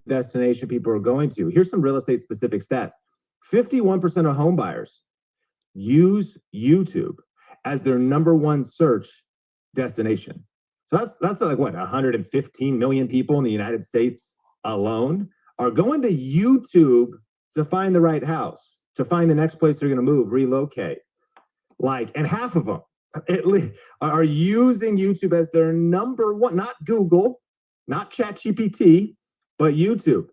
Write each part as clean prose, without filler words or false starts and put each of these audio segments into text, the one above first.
destination people are going to. Here's some real estate specific stats. 51% of home buyers use YouTube as their number one search destination. So that's like what, 115 million people in the United States alone are going to YouTube to find the right house, to find the next place they're going to move, relocate. Like, and half of them at least are using YouTube as their number one, not Google, not ChatGPT, but YouTube.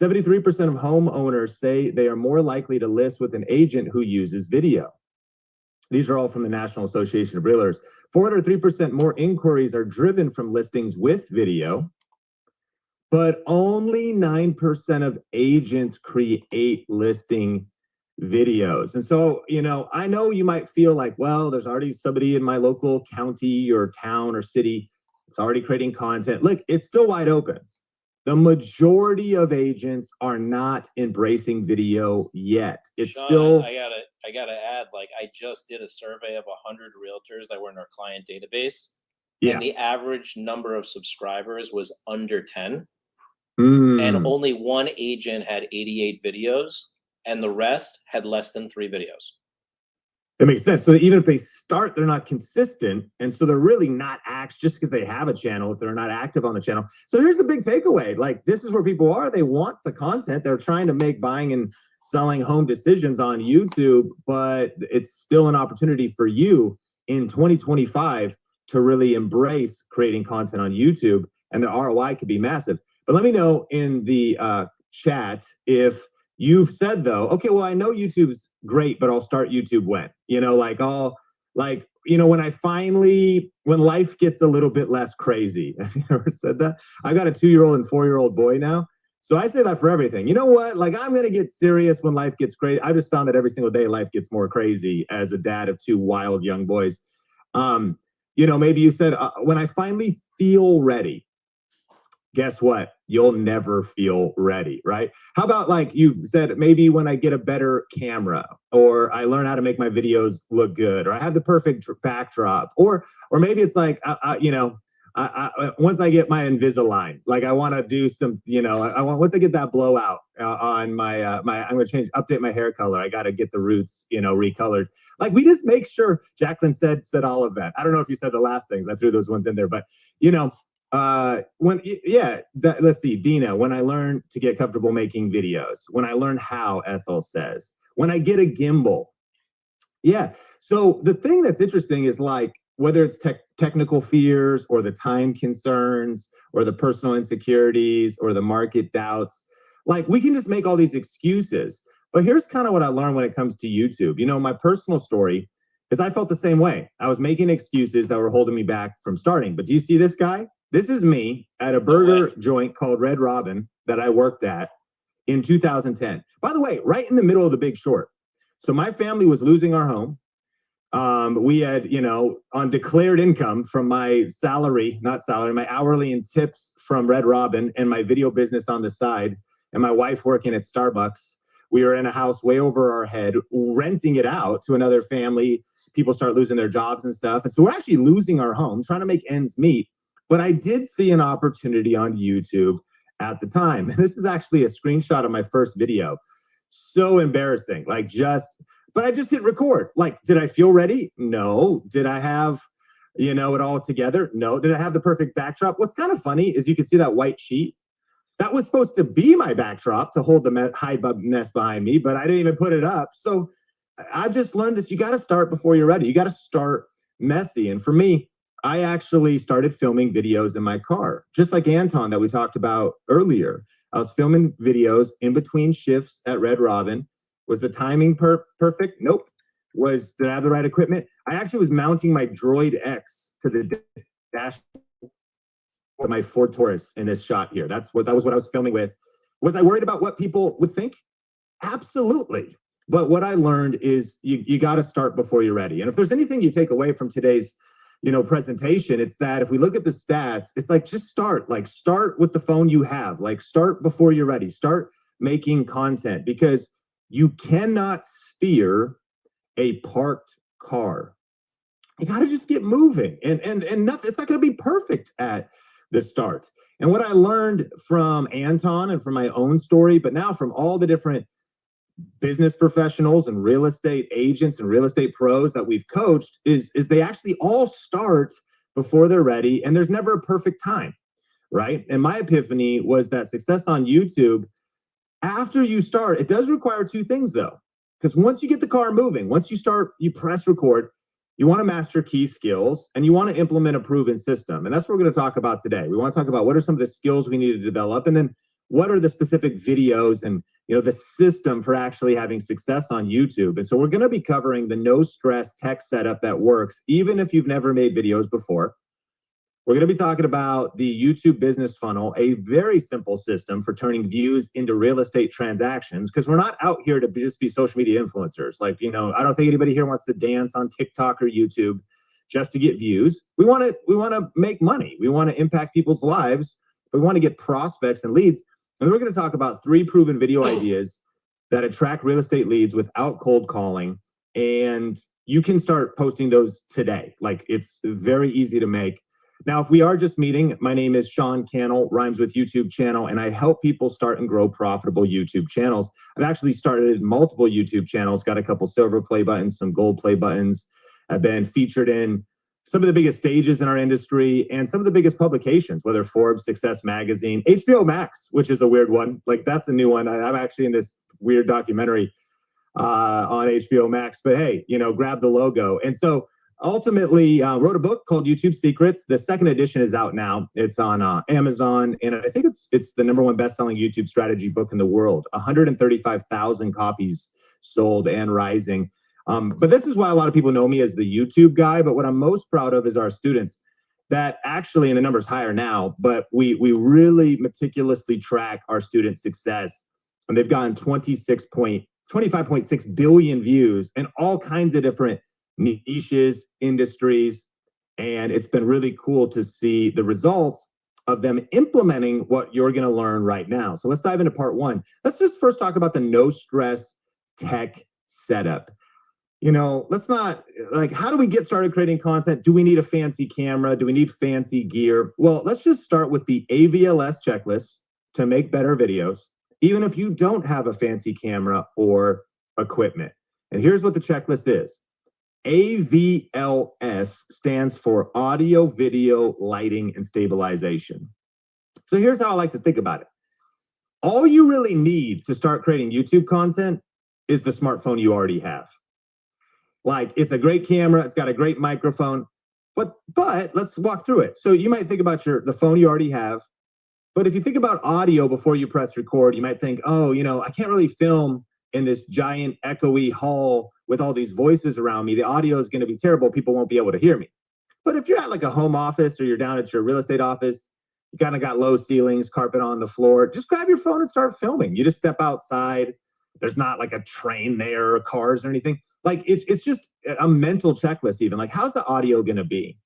73% of homeowners say they are more likely to list with an agent who uses video. These are all from the National Association of Realtors. 403% more inquiries are driven from listings with video, but only 9% of agents create listing videos. And so, you know, I know you might feel like, well, there's already somebody in my local county or town or city that's already creating content. Look, it's still wide open. The majority of agents are not embracing video yet. It's Sean, still. I gotta add, like, I just did a survey of 100 realtors that were in our client database, and the average number of subscribers was under 10, and only one agent had 88 videos, and the rest had less than 3 videos. That makes sense. So even if they start, they're not consistent. And so they're really not just because they have a channel, if they're not active on the channel. So here's the big takeaway. Like, this is where people are. They want the content. They're trying to make buying and selling home decisions on YouTube, but it's still an opportunity for you in 2025 to really embrace creating content on YouTube, and the ROI could be massive. But let me know in the chat if you've said, though, okay, well, I know YouTube's great, but I'll start YouTube when? You know, like, when life gets a little bit less crazy. Have you ever said that? I got a 2-year-old and 4-year-old boy now. So I say that for everything. You know what? Like, I'm going to get serious when life gets crazy. I just found that every single day life gets more crazy as a dad of 2 wild young boys. You know, maybe you said, when I finally feel ready. Guess what? You'll never feel ready, right? How about, like, you've said, maybe when I get a better camera, or I learn how to make my videos look good, or I have the perfect backdrop, or maybe it's like, once I get my Invisalign, like, I want to do some, once I get that blowout on my, I'm going to update my hair color. I got to get the roots, recolored. Like, we just make sure. Jacqueline said all of that. I don't know if you said the last things. I threw those ones in there, but let's see, Dina, when I learn to get comfortable making videos, when I learn how, Ethel says, when I get a gimbal. Yeah. So the thing that's interesting is, like, whether it's technical fears or the time concerns or the personal insecurities or the market doubts, like, we can just make all these excuses. But here's kind of what I learned when it comes to YouTube. You know, my personal story is I felt the same way. I was making excuses that were holding me back from starting. But do you see this guy? This is me at a burger joint called Red Robin that I worked at in 2010. By the way, right in the middle of The Big Short. So my family was losing our home. We had, on declared income from my my hourly and tips from Red Robin, and my video business on the side, and my wife working at Starbucks. We were in a house way over our head, renting it out to another family. People start losing their jobs and stuff. And so we're actually losing our home, trying to make ends meet. But I did see an opportunity on YouTube at the time. This is actually a screenshot of my first video. So embarrassing. But I just hit record. Like, did I feel ready? No. Did I have, it all together? No. Did I have the perfect backdrop? What's kind of funny is you can see that white sheet. That was supposed to be my backdrop to hold the hide nest behind me, but I didn't even put it up. So I just learned this. You got to start before you're ready. You got to start messy. And for me, I actually started filming videos in my car, just like Anton that we talked about earlier. I was filming videos in between shifts at Red Robin. Was the timing perfect? Nope. Did I have the right equipment? I actually was mounting my Droid X to the dash of my Ford Taurus in this shot here. That was what I was filming with. Was I worried about what people would think? Absolutely. But what I learned is you got to start before you're ready. And if there's anything you take away from today's presentation, it's that if we look at the stats, it's like, just start with the phone you have. Like, start before you're ready. Start making content, because you cannot steer a parked car. You got to just get moving, and nothing. It's not going to be perfect at the start. And what I learned from Anton and from my own story, but now from all the different business professionals and real estate agents and real estate pros that we've coached is they actually all start before they're ready, and there's never a perfect time, right? And my epiphany was that success on YouTube, after you start, it does require two things though. Because once you get the car moving, once you start, you press record, you want to master key skills and you want to implement a proven system. And that's what we're going to talk about today. We want to talk about what are some of the skills we need to develop, and then what are the specific videos and the system for actually having success on YouTube. And so we're going to be covering the no stress tech setup that works even if you've never made videos before. We're going to be talking about the YouTube business funnel, a very simple system for turning views into real estate transactions, because we're not out here to just be social media influencers. Like, I don't think anybody here wants to dance on TikTok or YouTube just to get views. We want to make money. We want to impact people's lives. We want to get prospects and leads. And we're going to talk about 3 proven video ideas that attract real estate leads without cold calling. And you can start posting those today. Like, it's very easy to make. Now, if we are just meeting, my name is Sean Cannell, rhymes with YouTube channel, and I help people start and grow profitable YouTube channels. I've actually started multiple YouTube channels, got a couple silver play buttons, some gold play buttons. I've been featured in some of the biggest stages in our industry and some of the biggest publications, whether Forbes, Success Magazine, HBO Max, which is a weird one. Like, that's a new one. I'm actually in this weird documentary on HBO Max, but hey, grab the logo. And so ultimately wrote a book called YouTube Secrets. The 2nd edition is out now. It's on Amazon, and I think it's the #1 best-selling YouTube strategy book in the world. 135,000 copies sold and rising. But this is why a lot of people know me as the YouTube guy. But what I'm most proud of is our students that actually, and the number's higher now, but we really meticulously track our students' success. And they've gotten 25.6 billion views in all kinds of different niches, industries. And it's been really cool to see the results of them implementing what you're going to learn right now. So let's dive into part 1. Let's just first talk about the no stress tech setup. Let's not, how do we get started creating content? Do we need a fancy camera? Do we need fancy gear? Well, let's just start with the AVLS checklist to make better videos, even if you don't have a fancy camera or equipment. And here's what the checklist is. AVLS stands for audio, video, lighting, and stabilization. So here's how I like to think about it. All you really need to start creating YouTube content is the smartphone you already have. Like, it's a great camera, it's got a great microphone, but let's walk through it. So you might think about the phone you already have, but if you think about audio before you press record, you might think, oh, I can't really film in this giant echoey hall with all these voices around me. The audio is going to be terrible. People won't be able to hear me. But if you're at like a home office or you're down at your real estate office, you kind of got low ceilings, carpet on the floor, just grab your phone and start filming. You just step outside. There's not like a train there or cars or anything. Like, it's just a mental checklist even. Like, how's the audio going to be?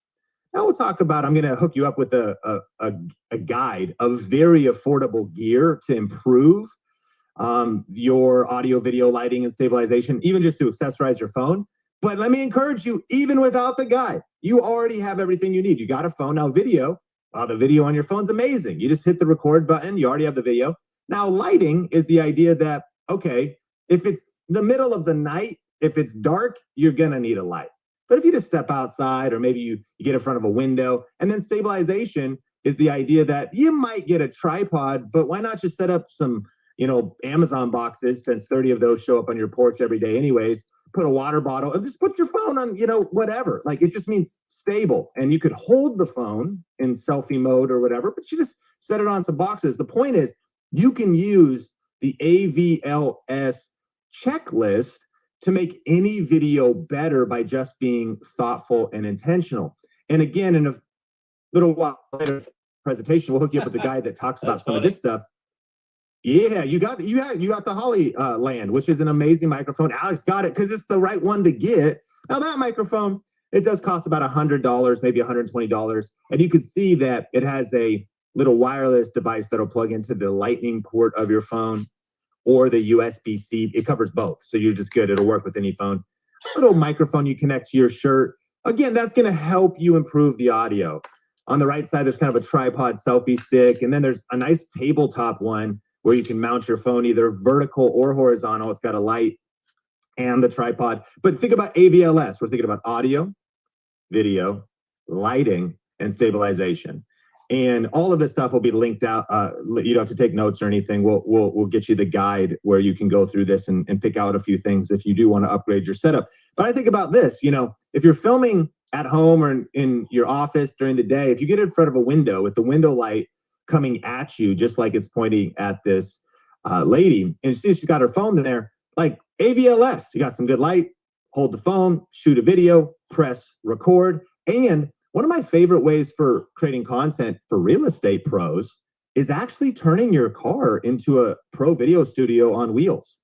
Now we'll talk about, I'm going to hook you up with a guide of very affordable gear to improve your audio, video, lighting, and stabilization, even just to accessorize your phone. But let me encourage you, even without the guide, you already have everything you need. You got a phone. Now video, the video on your phone's amazing. You just hit the record button. You already have the video. Now lighting is the idea that, okay, if it's the middle of the night, if it's dark, you're going to need a light. But if you just step outside, or maybe you get in front of a window, and then stabilization is the idea that you might get a tripod, but why not just set up some Amazon boxes, since 30 of those show up on your porch every day anyways, put a water bottle and just put your phone on, whatever. Like, it just means stable. And you could hold the phone in selfie mode or whatever, but you just set it on some boxes. The point is, you can use the AVLS checklist to make any video better by just being thoughtful and intentional. And again, in a little while later presentation, we'll hook you up with the guy that talks about some of this stuff. Yeah, you got the Holly Land, which is an amazing microphone. Alex got it because it's the right one to get. Now that microphone, it does cost about $100, maybe $120, and you can see that it has a little wireless device that'll plug into the lightning port of your phone or the USB-C. It covers both, so you're just good. It'll work with any phone. Little microphone you connect to your shirt. Again, that's going to help you improve the audio. On the right side, there's kind of a tripod selfie stick. And then there's a nice tabletop one where you can mount your phone either vertical or horizontal. It's got a light and the tripod. But think about AVLS. We're thinking about audio, video, lighting, and stabilization. And all of this stuff will be linked out. You don't have to take notes or anything. We'll get you the guide where you can go through this and pick out a few things if you do want to upgrade your setup. But I think about this, if you're filming at home or in your office during the day, if you get in front of a window with the window light coming at you, just like it's pointing at this lady, and she's got her phone there, like AVLS, you got some good light, hold the phone, shoot a video, press record. And one of my favorite ways for creating content for real estate pros is actually turning your car into a pro video studio on wheels.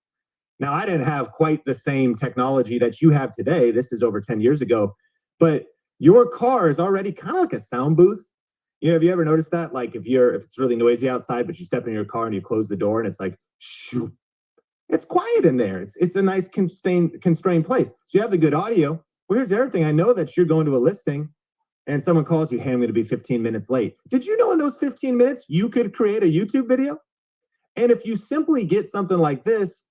Now, I didn't have quite the same technology that you have today. This is over 10 years ago, but your car is already kind of like a sound booth. Have you ever noticed that? Like if it's really noisy outside, but you step in your car and you close the door and it's like, shoo, it's quiet in there. It's a nice constrained place. So you have the good audio. Well, here's the other thing. I know that you're going to a listing and someone calls you, hey, I'm going to be 15 minutes late. Did you know in those 15 minutes, you could create a YouTube video? And if you simply get something like this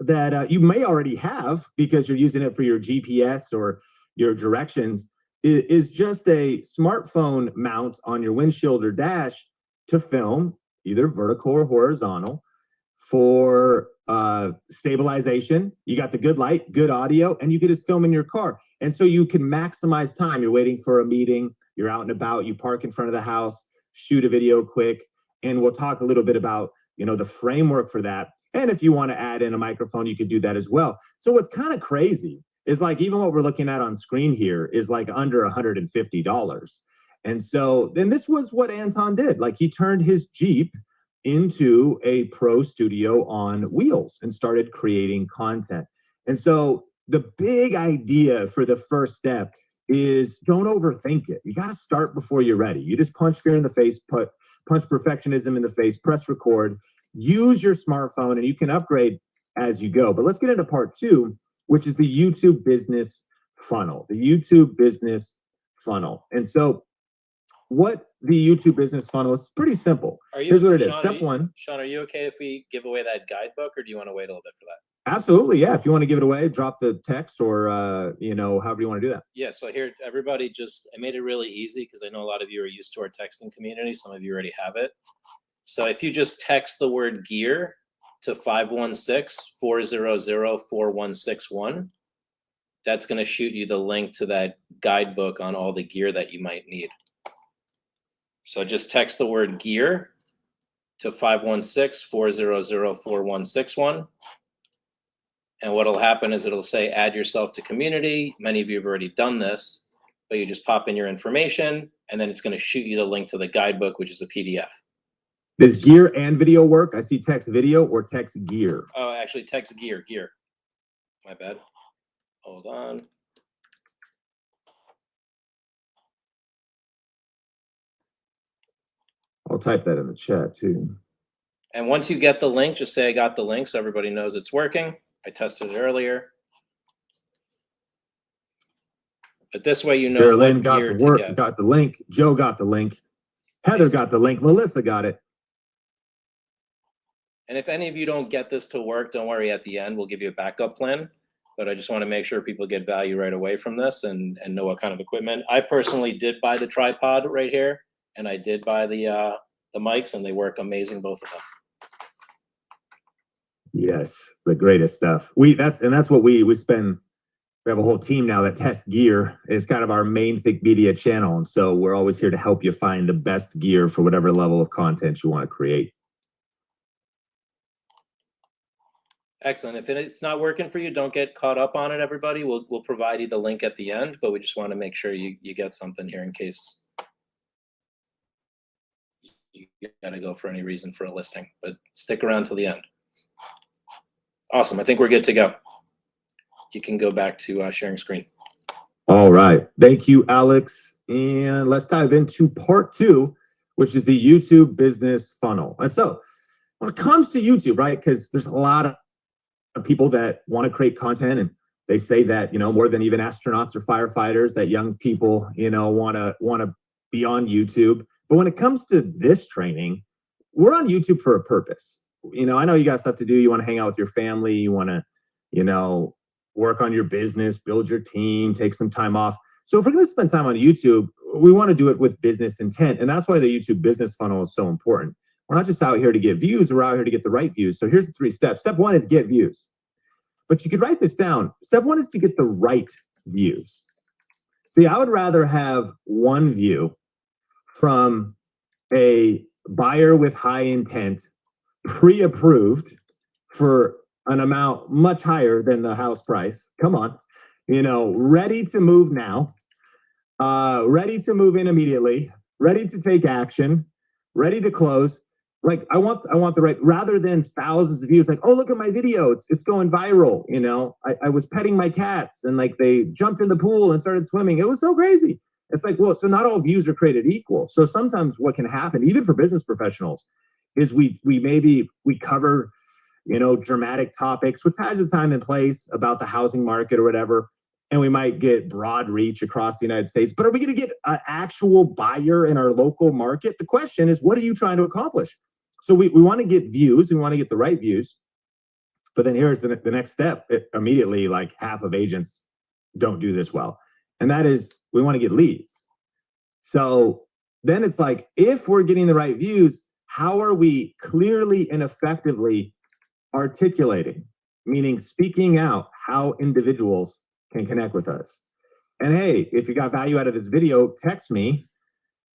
that you may already have because you're using it for your GPS or your directions, is just a smartphone mount on your windshield or dash to film either vertical or horizontal for stabilization. You got the good light, good audio, and you can just film in your car. And so you can maximize time. You're waiting for a meeting, you're out and about, you park in front of the house, shoot a video quick. And we'll talk a little bit about, the framework for that. And if you want to add in a microphone, you could do that as well. So what's kind of crazy is like, even what we're looking at on screen here is like under $150. And so then this was what Anton did. Like he turned his Jeep into a pro studio on wheels and started creating content. And so the big idea for the first step is don't overthink it. You got to start before you're ready. You just punch fear in the face, punch perfectionism in the face, press record, use your smartphone, and you can upgrade as you go. But let's get into part 2, which is the YouTube business funnel, And so what the YouTube business funnel is pretty simple. Here's what it is. Step 1. Sean, are you okay if we give away that guidebook, or do you want to wait a little bit for that? Absolutely, yeah. If you want to give it away, drop the text or, however you want to do that. Yeah, so here, everybody I made it really easy because I know a lot of you are used to our texting community. Some of you already have it. So if you just text the word gear to 516-400-4161, that's going to shoot you the link to that guidebook on all the gear that you might need. So just text the word gear to 516-400-4161. And what'll happen is it'll say add yourself to community. Many of you have already done this, but you just pop in your information and then it's going to shoot you the link to the guidebook, which is a PDF. Does gear and video work? I see text video or text gear. Oh, actually text gear. My bad. Hold on. I'll type that in the chat too. And once you get the link, just say I got the link so everybody knows it's working. I tested it earlier. But this way you know Carolyn got the work, got the link. Joe got the link. Heather got the link. Melissa got it. And if any of you don't get this to work, don't worry, at the end we'll give you a backup plan. But I just want to make sure people get value right away from this and know what kind of equipment. I personally did buy the tripod right here, and I did buy the mics, and they work amazing, both of them. Yes, the greatest stuff. That's what we spend. We have a whole team now that tests gear. It's kind of our main Think Media channel, and so we're always here to help you find the best gear for whatever level of content you want to create. Excellent. If it's not working for you, don't get caught up on it, everybody. We'll provide you the link at the end, but we just want to make sure you get something here in case you got to go for any reason for a listing. But stick around till the end. Awesome. I think we're good to go. You can go back to sharing screen. All right. Thank you, Alex. And let's dive into part 2, which is the YouTube business funnel. And so when it comes to YouTube, right, because there's a lot of people that want to create content, and they say that, more than even astronauts or firefighters, that young people, want to be on YouTube. But when it comes to this training, we're on YouTube for a purpose. I know you got stuff to do. You want to hang out with your family. You want to, work on your business, build your team, take some time off. So if we're going to spend time on YouTube, we want to do it with business intent. And that's why the YouTube business funnel is so important. We're not just out here to get views. We're out here to get the right views. So here's the 3 steps. Step 1 is get views. But you could write this down. Step 1 is to get the right views. See, I would rather have 1 view from a buyer with high intent, pre-approved for an amount much higher than the house price. Come on, ready to move now, ready to move in immediately, ready to take action, ready to close. Like I want the right, rather than thousands of views. Like, oh, look at my video, it's going viral. I was petting my cats and like they jumped in the pool and started swimming. It was so crazy. It's like, well, so not all views are created equal. So sometimes what can happen, even for business professionals, is we cover, dramatic topics with times of time and place about the housing market or whatever, and we might get broad reach across the United States. But are we going to get an actual buyer in our local market? The question is, what are you trying to accomplish? So we want to get views. We want to get the right views. But then here's the next step. Immediately, like half of agents don't do this well. And that is, we want to get leads. So then it's like, if we're getting the right views, how are we clearly and effectively articulating, meaning speaking out how individuals can connect with us? And hey, if you got value out of this video, text me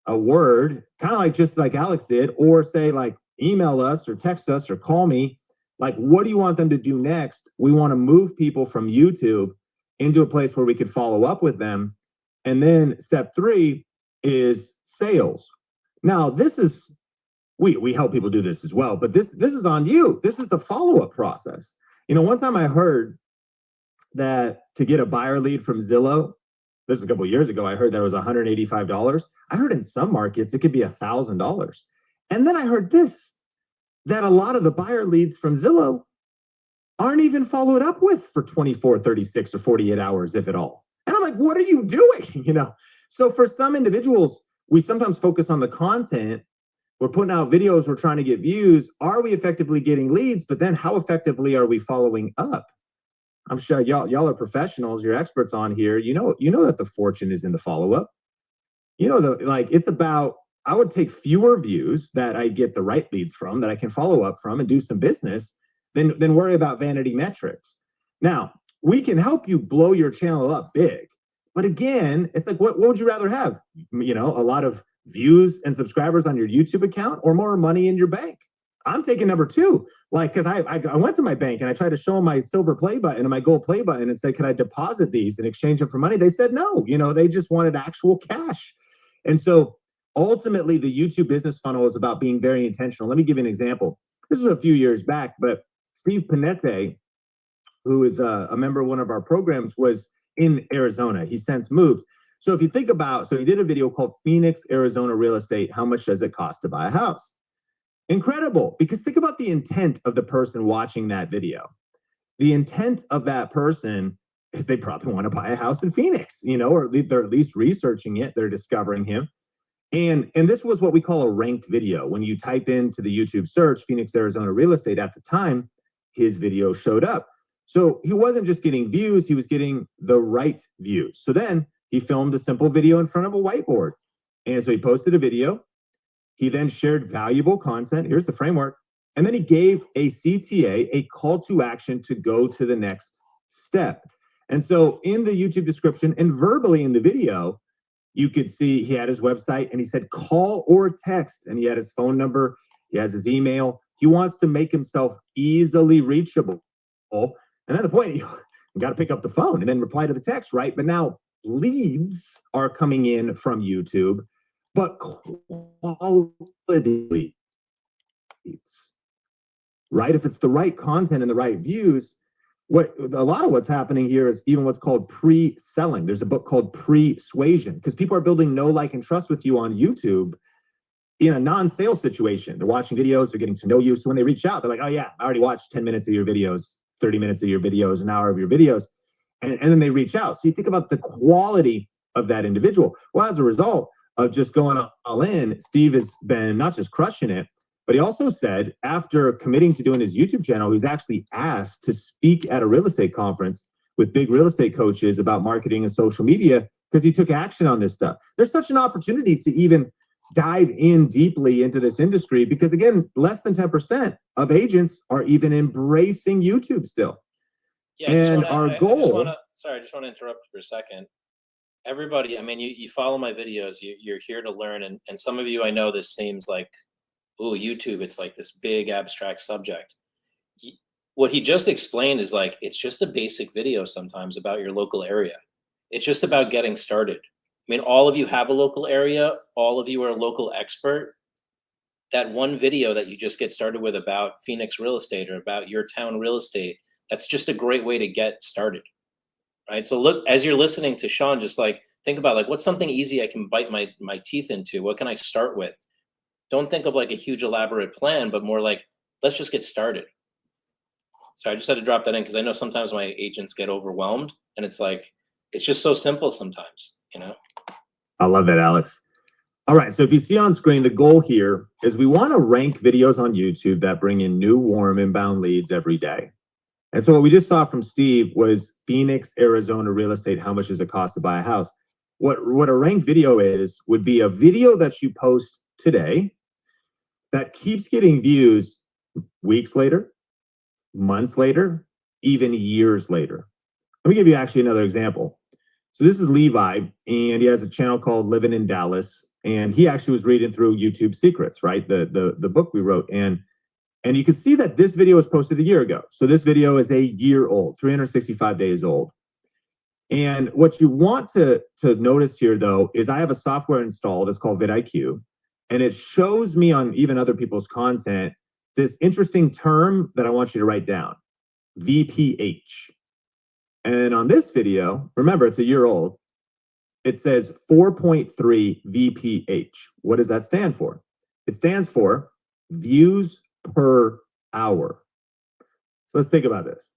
a word, kind of like just like Alex did, or say like email us or text us or call me. Like, what do you want them to do next? We want to move people from YouTube into a place where we could follow up with them. And then step 3 is sales. Now, this is, we help people do this as well, but this is on you. This is the follow-up process. One time I heard that to get a buyer lead from Zillow, this is a couple of years ago, I heard that was $185. I heard in some markets it could be $1,000. And then I heard this, that a lot of the buyer leads from Zillow aren't even followed up with for 24, 36, or 48 hours, if at all. And I'm like, what are you doing? So for some individuals, we sometimes focus on the content. We're putting out videos, we're trying to get views. Are we effectively getting leads? But then how effectively are we following up? I'm sure y'all are professionals, you're experts on here. You know that the fortune is in the follow-up. It's about, I would take fewer views that I get the right leads from, that I can follow up from and do some business, than worry about vanity metrics. Now, we can help you blow your channel up big. But again, it's like, what would you rather have? A lot of views and subscribers on your YouTube account, or more money in your bank? I'm taking number 2. Like, because I went to my bank and I tried to show them my silver play button and my gold play button and said, can I deposit these and exchange them for money? They said no. They just wanted actual cash. And so ultimately, the YouTube business funnel is about being very intentional. Let me give you an example. This was a few years back, but Steve Panette, who is a member of one of our programs, was in Arizona. He's since moved. So if you think about, so he did a video called Phoenix, Arizona Real Estate. How much does it cost to buy a house? Incredible, because think about the intent of the person watching that video. The intent of that person is they probably want to buy a house in Phoenix, or they're at least researching it. They're discovering him. And this was what we call a ranked video. When you type into the YouTube search, Phoenix, Arizona Real Estate, at the time, his video showed up. So he wasn't just getting views, he was getting the right views. So then he filmed a simple video in front of a whiteboard. And so he posted a video. He then shared valuable content. Here's the framework. And then he gave a CTA, a call to action, to go to the next step. And so in the YouTube description and verbally in the video, you could see he had his website and he said call or text, and he had his phone number. He has his email. He wants to make himself easily reachable. And then the point, you got to pick up the phone and then reply to the text, right? But now leads are coming in from YouTube, but quality leads, right? If it's the right content and the right views, a lot of what's happening here is even what's called pre-selling. There's a book called Persuasion, because people are building know, like, and trust with you on YouTube in a non-sales situation. They're watching videos, they're getting to know you. So when they reach out, they're like, oh yeah, I already watched 10 minutes of your videos, 30 minutes of your videos, an hour of your videos. And then they reach out. So you think about the quality of that individual. Well, as a result, of just going all in, Steve has been not just crushing it, but he also said after committing to doing his YouTube channel, he was actually asked to speak at a real estate conference with big real estate coaches about marketing and social media because he took action on this stuff. There's such an opportunity to even dive in deeply into this industry because, again, less than 10% of agents are even embracing YouTube still. Yeah, and our goal. I just want to interrupt for a second. Everybody, I mean, you follow my videos, you're here to learn, and some of you, I know this seems like, oh, YouTube, it's like this big abstract subject. What he just explained is like, it's just a basic video sometimes about your local area. It's just about getting started. I mean, all of you have a local area, all of you are a local expert. That one video that you just get started with about Phoenix real estate or about your town real estate, that's just a great way to get started. Right. So look, as you're listening to Sean, just like think about like what's something easy I can bite my teeth into? What can I start with? Don't think of like a huge elaborate plan, but more like, let's just get started. So I just had to drop that in because I know sometimes my agents get overwhelmed and it's like, it's just so simple sometimes, you know? I love that, Alex. All right. So if you see on screen, the goal here is we want to rank videos on YouTube that bring in new, warm, inbound leads every day. And so what we just saw from Steve was Phoenix, Arizona real estate. How much does it cost to buy a house? What a ranked video would be a video that you post today that keeps getting views weeks later, months later, even years later. Let me give you actually another example. So this is Levi, and he has a channel called Living in Dallas. And he actually was reading through YouTube Secrets, right? The book we wrote. And you can see that this video was posted a year ago. So this video is a year old, 365 days old. And what you want to notice here, though, is I have a software installed. It's called vidIQ. And it shows me on even other people's content this interesting term that I want you to write down, VPH. And on this video, remember, it's a year old. It says 4.3 VPH. What does that stand for? It stands for views per hour. So let's think about this.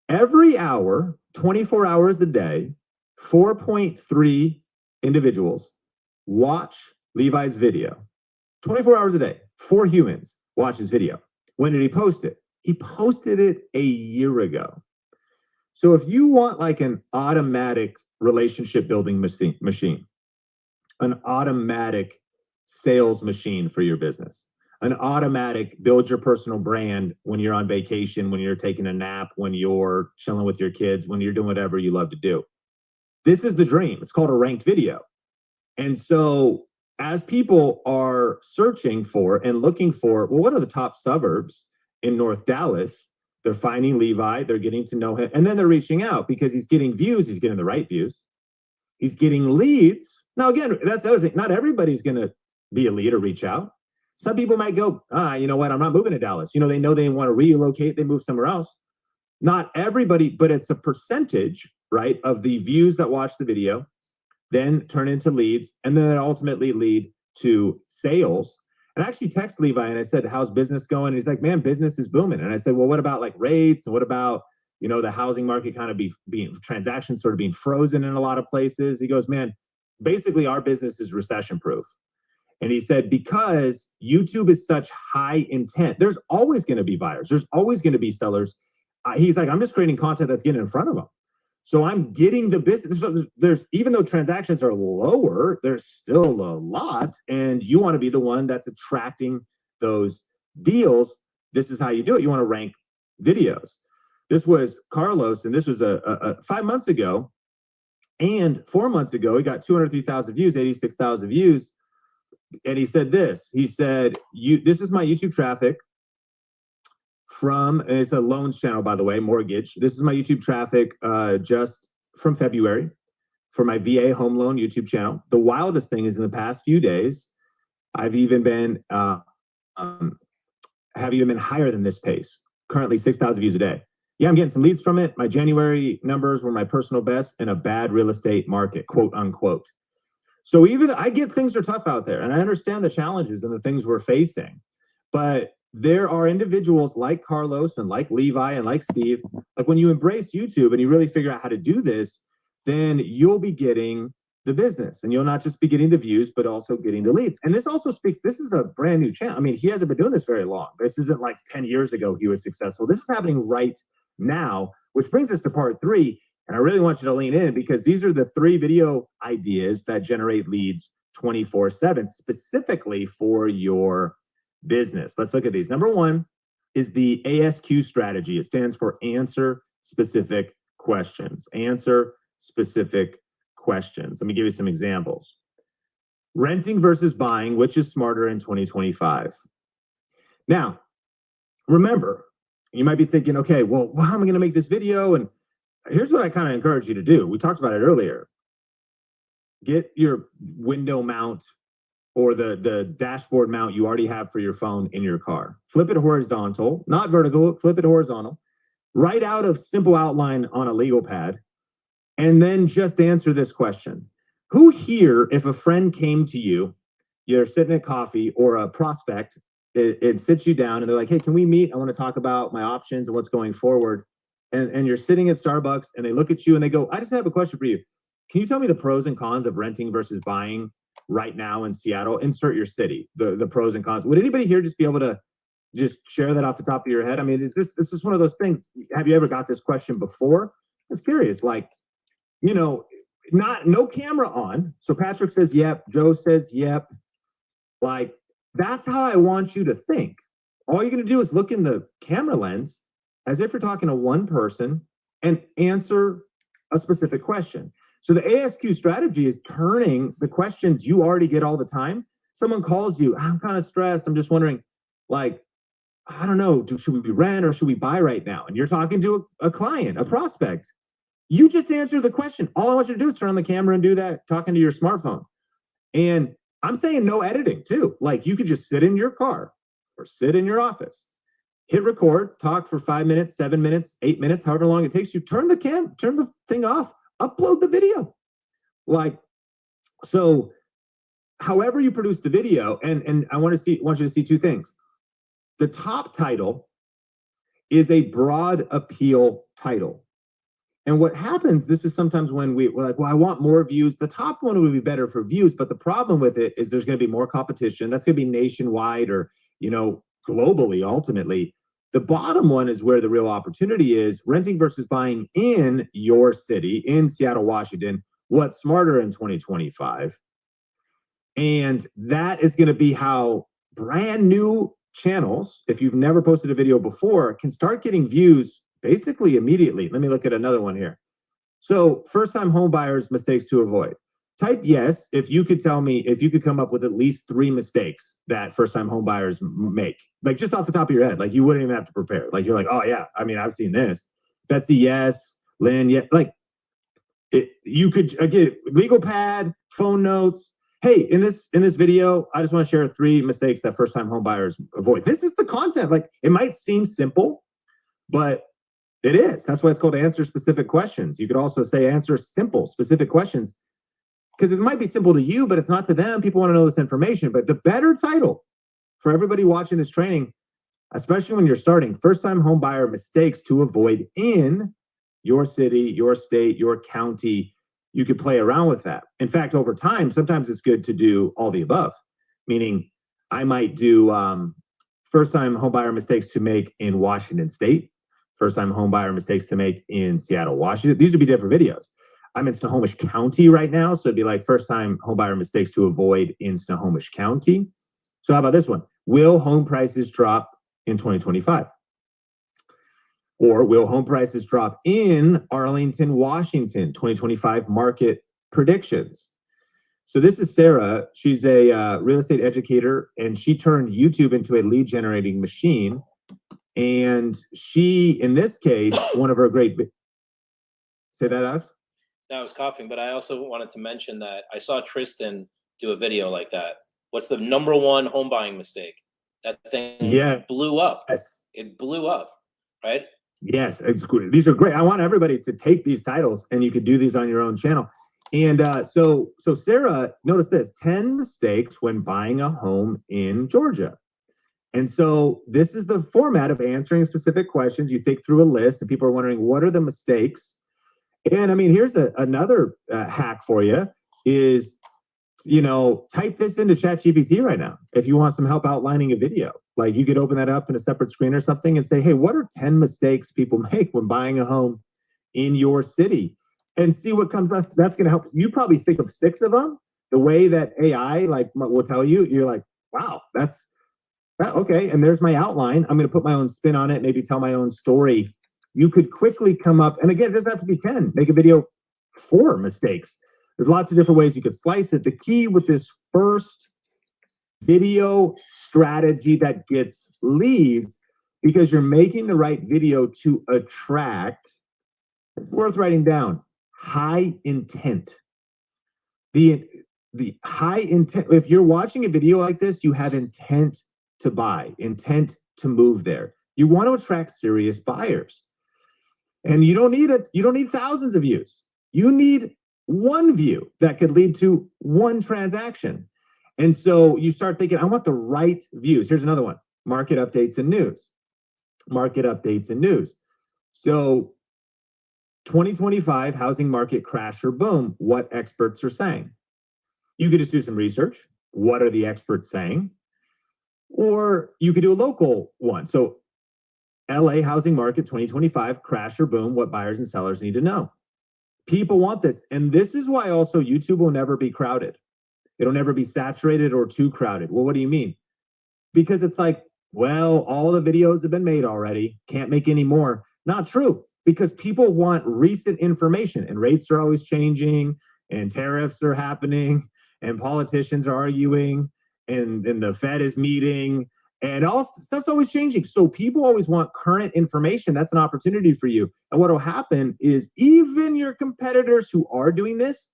Every hour, 24 hours a day, 4.3 individuals watch Levi's video. 24 hours a day, 4 humans watch his video. When did he post it? He posted it a year ago. So if you want like an automatic relationship building machine, an automatic sales machine for your business, an automatic build your personal brand when you're on vacation, when you're taking a nap, when you're chilling with your kids, when you're doing whatever you love to do. This is the dream. It's called a ranked video. And so as people are searching for and looking for, well, what are the top suburbs in North Dallas? They're finding Levi, they're getting to know him, and then they're reaching out because he's getting views, he's getting the right views. He's getting leads. Now, again, that's the other thing. Not everybody's going to be a lead or reach out. Some people might go, you know what, I'm not moving to Dallas. You know, they know they want to relocate, they move somewhere else. Not everybody, but it's a percentage, right, of the views that watch the video, then turn into leads, and then ultimately lead to sales. And I actually text Levi and I said, how's business going? And he's like, man, business is booming. And I said, well, what about like rates? And what about, you know, the housing market kind of being transactions sort of being frozen in a lot of places? He goes, man, basically our business is recession proof. And he said, because YouTube is such high intent, there's always going to be buyers. There's always going to be sellers. He's like, I'm just creating content that's getting in front of them. So I'm getting the business. So there's, even though transactions are lower, there's still a lot. And you want to be the one that's attracting those deals. This is how you do it. You want to rank videos. This was Carlos, and this was a 5 months ago. And 4 months ago, he got 203,000 views, 86,000 views. And he said this, he said, this is my YouTube traffic from, and it's a loans channel, by the way, mortgage. This is my YouTube traffic just from February for my VA home loan YouTube channel. The wildest thing is in the past few days, I've even been, have even been higher than this pace, currently 6,000 views a day. Yeah, I'm getting some leads from it. My January numbers were my personal best in a bad real estate market, quote unquote. So even I get things are tough out there, and I understand the challenges and the things we're facing, but there are individuals like Carlos and like Levi and like Steve, like when you embrace YouTube and you really figure out how to do this, then you'll be getting the business, and you'll not just be getting the views, but also getting the leads. And this also speaks, this is a brand new channel. I mean, he hasn't been doing this very long. This isn't like 10 years ago he was successful. This is happening right now, which brings us to part 3. And I really want you to lean in, because these are the 3 video ideas that generate leads 24/7, specifically for your business. Let's look at these. Number 1 is the ASQ strategy. It stands for answer specific questions. Answer specific questions. Let me give you some examples. Renting versus buying, which is smarter in 2025? Now, remember, you might be thinking, okay, well, how am I going to make this video? And here's what I kind of encourage you to do. We talked about it earlier. Get your window mount or the dashboard mount you already have for your phone in your car. Flip it horizontal, not vertical, flip it horizontal. Write out a simple outline on a legal pad, and then just answer this question. Who here, if a friend came to you, you're sitting at coffee, or a prospect, it sits you down and they're like, hey, can we meet? I want to talk about my options and what's going forward. And you're sitting at Starbucks and they look at you and they go, I just have a question for you. Can you tell me the pros and cons of renting versus buying right now in Seattle? Insert your city, the pros and cons. Would anybody here just be able to just share that off the top of your head? I mean, this is one of those things. Have you ever got this question before? It's curious, like, you know, no camera on. So Patrick says, yep. Joe says, yep. Like, that's how I want you to think. All you're going to do is look in the camera lens as if you're talking to one person and answer a specific question. So the ASQ strategy is turning the questions you already get all the time. Someone calls you, I'm kind of stressed. I'm just wondering, like, I don't know, should we rent or should we buy right now? And you're talking to a client, a prospect. You just answer the question. All I want you to do is turn on the camera and do that, talking to your smartphone. And I'm saying no editing too. Like, you could just sit in your car or sit in your office, hit record, talk for 5 minutes, 7 minutes, 8 minutes, however long it takes you. Turn the thing off, upload the video. Like, so however you produce the video, and I want you to see 2 things. The top title is a broad appeal title. And what happens, this is sometimes when we're like, well, I want more views. The top one would be better for views, but the problem with it is there's going to be more competition. That's going to be nationwide or, you know, globally, ultimately. The bottom one is where the real opportunity is. Renting versus buying in your city, in Seattle, Washington. What's smarter in 2025? And that is going to be how brand new channels, if you've never posted a video before, can start getting views basically immediately. Let me look at another one here. So first-time home buyers, mistakes to avoid. Type yes if you could tell me, if you could come up with at least 3 mistakes that first-time home buyers make. Like, just off the top of your head, like, you wouldn't even have to prepare. Like, you're like, oh yeah, I mean, I've seen this. Betsy, yes. Lynn, yeah. Like, you could, again, legal pad, phone notes. Hey, in this video, I just want to share 3 mistakes that first-time home buyers avoid. This is the content. Like, it might seem simple, but it is. That's why it's called answer specific questions. You could also say answer simple, specific questions, because it might be simple to you, but it's not to them. People want to know this information. But the better title for everybody watching this training, especially when you're starting, first-time home buyer mistakes to avoid in your city, your state, your county. You could play around with that. In fact, over time, sometimes it's good to do all the above, meaning I might do first-time home buyer mistakes to make in Washington State, first-time home buyer mistakes to make in Seattle, Washington. These would be different videos. I'm in Snohomish County right now, so it'd be like first-time home buyer mistakes to avoid in Snohomish County. So how about this one? Will home prices drop in 2025? Or will home prices drop in Arlington, Washington, 2025 market predictions? So this is Sarah. She's a real estate educator, and she turned YouTube into a lead generating machine. And she, in this case, one of her great, say that, Alex? No, I was coughing, but I also wanted to mention that I saw Tristan do a video like that. What's the #1 home buying mistake? That thing blew up. Yes. It blew up, right? Yes, it's good. These are great. I want everybody to take these titles, and you could do these on your own channel. And so Sarah, notice this: 10 mistakes when buying a home in Georgia. And so this is the format of answering specific questions. You think through a list, and people are wondering, what are the mistakes? And I mean, here's another hack for you. is, type this into ChatGPT right now. If you want some help outlining a video, like you could open that up in a separate screen or something and say, hey, what are 10 mistakes people make when buying a home in your city? And see what comes up. That's going to help. You probably think of 6 of them. The way that AI will tell you, you're like, wow, that's okay. And there's my outline. I'm going to put my own spin on it, maybe tell my own story. You could quickly come up, and again, it doesn't have to be 10. Make a video 4 mistakes. There's lots of different ways you could slice it. The key with this first video strategy that gets leads, because you're making the right video to attract, it's worth writing down, high intent. The high intent, if you're watching a video like this, you have intent to buy, intent to move there. You want to attract serious buyers. And you don't need thousands of views. You need 1 view that could lead to 1 transaction. And so you start thinking, I want the right views. Here's another one: market updates and news. Market updates and news. So 2025 housing market crash or boom, what experts are saying. You could just do some research. What are the experts saying? Or you could do a local one. So LA housing market 2025 crash or boom, what buyers and sellers need to know. People want this. And this is why also YouTube will never be crowded. It'll never be saturated or too crowded. Well, what do you mean? Because it's like, well, all the videos have been made already. Can't make any more. Not true, because people want recent information, and rates are always changing, and tariffs are happening, and politicians are arguing, and the Fed is meeting, and all stuff's always changing. So people always want current information. That's an opportunity for you. And what will happen is even your competitors who are doing this,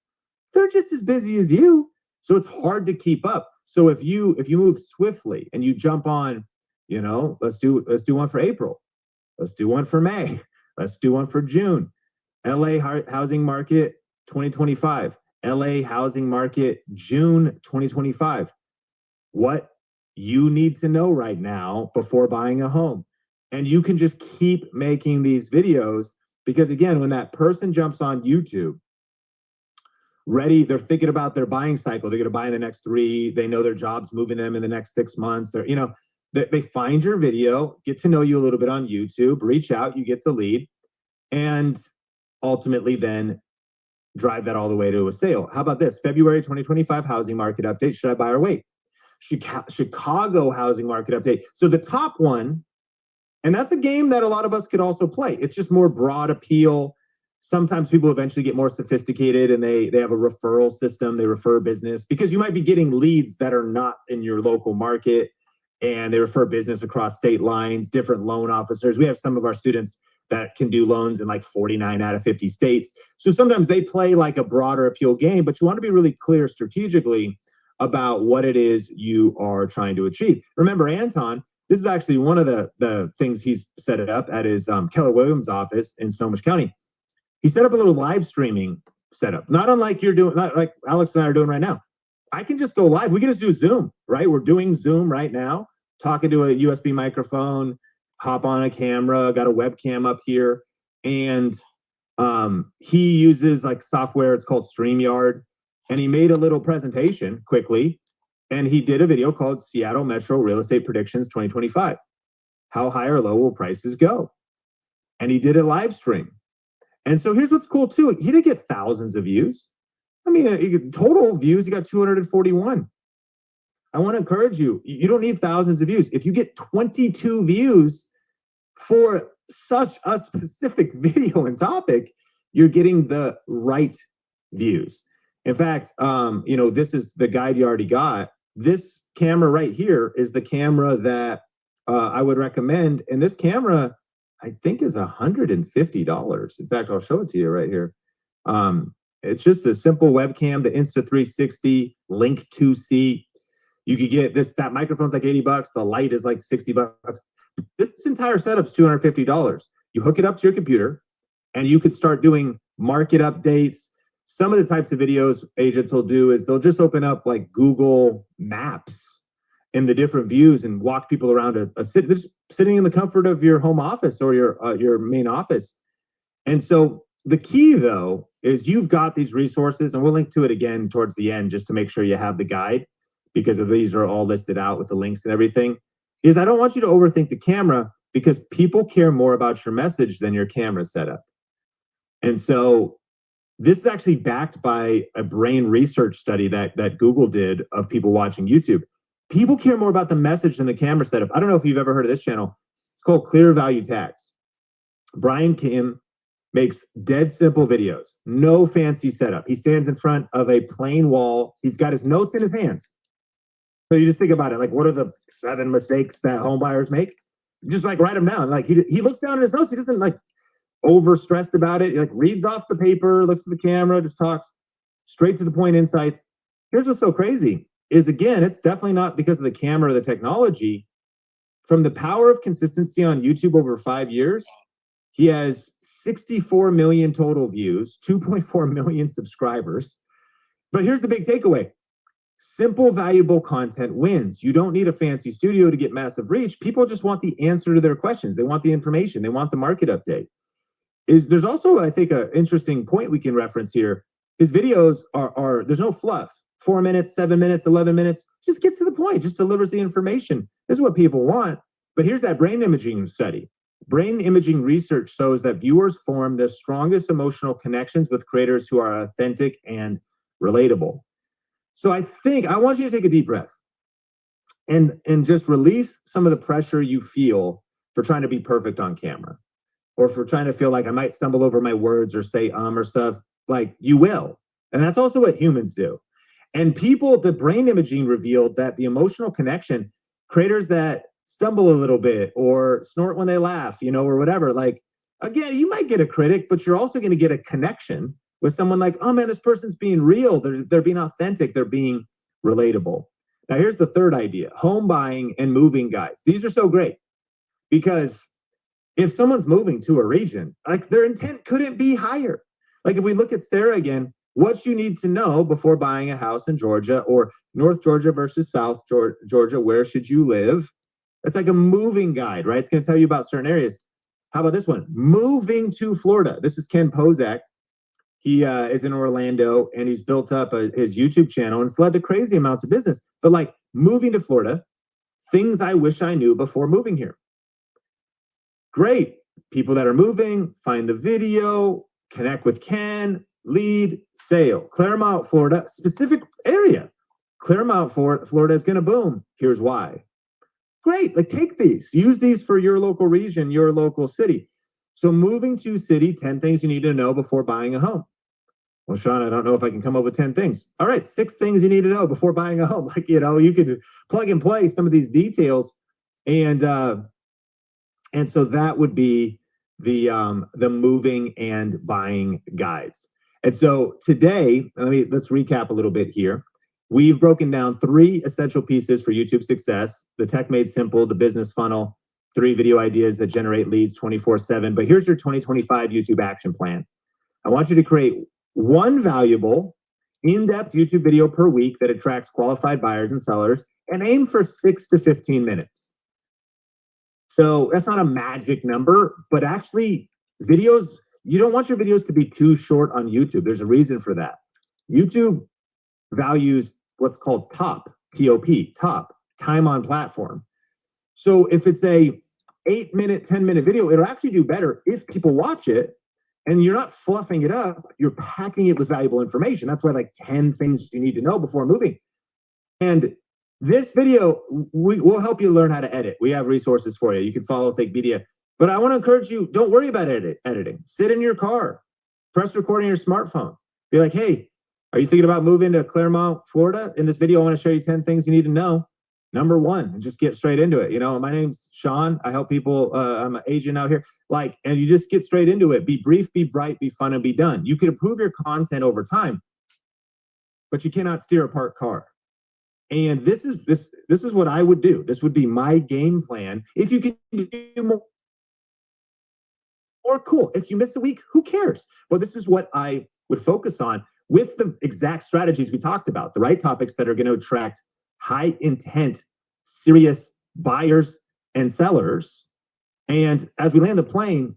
they're just as busy as you. So it's hard to keep up. So if you move swiftly and you jump on, let's do one for April. Let's do one for May. Let's do one for June. LA housing market 2025. LA housing market June 2025. What you need to know right now before buying a home. And you can just keep making these videos, because again, when that person jumps on YouTube, ready, they're thinking about their buying cycle. They're going to buy in the next 3. They know their job's moving them in the next 6 months. They find your video, get to know you a little bit on YouTube, reach out, you get the lead, and ultimately then drive that all the way to a sale. How about this? February 2025 housing market update. Should I buy or wait? Chicago housing market update. So the top one, and that's a game that a lot of us could also play. It's just more broad appeal. Sometimes people eventually get more sophisticated and they have a referral system. They refer business, because you might be getting leads that are not in your local market, and they refer business across state lines, different loan officers. We have some of our students that can do loans in like 49 out of 50 states. So sometimes they play like a broader appeal game, but you want to be really clear strategically about what it is you are trying to achieve. Remember, Anton, this is actually one of the things he's set it up at his Keller Williams office in Snohomish County. He set up a little live streaming setup, not unlike you're doing, not like Alex and I are doing right now. I can just go live. We can just do Zoom, right? We're doing Zoom right now, talking to a USB microphone, hop on a camera, got a webcam up here. And he uses like software, it's called StreamYard. And he made a little presentation quickly. And he did a video called Seattle Metro Real Estate Predictions 2025. How high or low will prices go? And he did a live stream. And so here's what's cool too. He didn't get thousands of views. I mean, total views, he got 241. I want to encourage you. You don't need thousands of views. If you get 22 views for such a specific video and topic, you're getting the right views. In fact, this is the guide you already got. This camera right here is the camera that I would recommend. And this camera, I think, is $150. In fact, I'll show it to you right here. It's just a simple webcam, the Insta360 Link 2C. You could get that microphone's like $80. The light is like $60. This entire setup's $250. You hook it up to your computer, and you could start doing market updates. Some of the types of videos agents will do is they'll just open up like Google Maps and the different views and walk people around sitting in the comfort of your home office or your main office. And so the key, though, is you've got these resources, and we'll link to it again towards the end just to make sure you have the guide, because of these are all listed out with the links and everything, is I don't want you to overthink the camera, because people care more about your message than your camera setup. And so this is actually backed by a brain research study that Google did of people watching YouTube. People care more about the message than the camera setup. I don't know if you've ever heard of this channel. It's called Clear Value Tags. Brian Kim makes dead simple videos, no fancy setup. He stands in front of a plain wall. He's got his notes in his hands. So you just think about it, like, what are the 7 mistakes that home buyers make? Just like write them down. Like he looks down at his notes. He doesn't like over stressed about it. He like reads off the paper, looks at the camera, just talks straight to the point insights. Here's what's so crazy is, again, it's definitely not because of the camera or the technology. From the power of consistency on YouTube over 5 years, he has 64 million total views, 2.4 million subscribers. But here's the big takeaway. Simple, valuable content wins. You don't need a fancy studio to get massive reach. People just want the answer to their questions. They want the information. They want the market update. There's also, I think, an interesting point we can reference here. His videos are there's no fluff. 4 minutes, 7 minutes, 11 minutes. Just gets to the point, just delivers the information. This is what people want. But here's that brain imaging study. Brain imaging research shows that viewers form the strongest emotional connections with creators who are authentic and relatable. So I think I want you to take a deep breath and just release some of the pressure you feel for trying to be perfect on camera, or for trying to feel like I might stumble over my words or say or stuff. Like, you will. And that's also what humans do. And the brain imaging revealed that the emotional connection, creators that stumble a little bit or snort when they laugh, or whatever, like, again, you might get a critic, but you're also going to get a connection with someone like, oh man, this person's being real. They're being authentic. They're being relatable. Now, here's the third idea: home buying and moving guides. These are so great because if someone's moving to a region, like, their intent couldn't be higher. Like, if we look at Sarah again, what you need to know before buying a house in Georgia, or North Georgia versus South Georgia, where should you live? It's like a moving guide, right? It's going to tell you about certain areas. How about this one? Moving to Florida. This is Ken Pozak. He is in Orlando, and he's built up his YouTube channel, and it's led to crazy amounts of business. But like, moving to Florida, things I wish I knew before moving here. Great. People that are moving, find the video, connect with Ken, lead, sale. Claremont, Florida, specific area. Claremont, Florida is going to boom. Here's why. Great. Like, take these, use these for your local region, your local city. So moving to city, 10 things you need to know before buying a home. Well, Sean, I don't know if I can come up with 10 things. All right, 6 things you need to know before buying a home. Like, you could plug and play some of these details, and so that would be the moving and buying guides. And so today, let's recap a little bit here. We've broken down 3 essential pieces for YouTube success: the tech made simple, the business funnel, 3 video ideas that generate leads 24/7. But here's your 2025 YouTube action plan. I want you to create 1 valuable, in-depth YouTube video per week that attracts qualified buyers and sellers, and aim for 6 to 15 minutes. So that's not a magic number, but actually, videos, you don't want your videos to be too short on YouTube. There's a reason for that. YouTube values what's called top, T-O-P, top, time on platform. So if it's a 8-minute, 10-minute video, it'll actually do better if people watch it, and you're not fluffing it up, you're packing it with valuable information. That's why, like, 10 things you need to know before moving. And this video, we'll help you learn how to edit. We have resources for you. You can follow Think Media. But I want to encourage you, don't worry about editing. Sit in your car, press record on your smartphone. Be like, hey, are you thinking about moving to Claremont, Florida? In this video, I want to show you 10 things you need to know. Number 1, and just get straight into it. My name's Sean. I help people. I'm an agent out here. And you just get straight into it. Be brief, be bright, be fun, and be done. You can improve your content over time, but you cannot steer a parked car. And this is what I would do. This would be my game plan. If you can do more, or cool. If you miss a week, who cares? Well, this is what I would focus on with the exact strategies we talked about, the right topics that are going to attract high intent, serious buyers and sellers. And as we land the plane,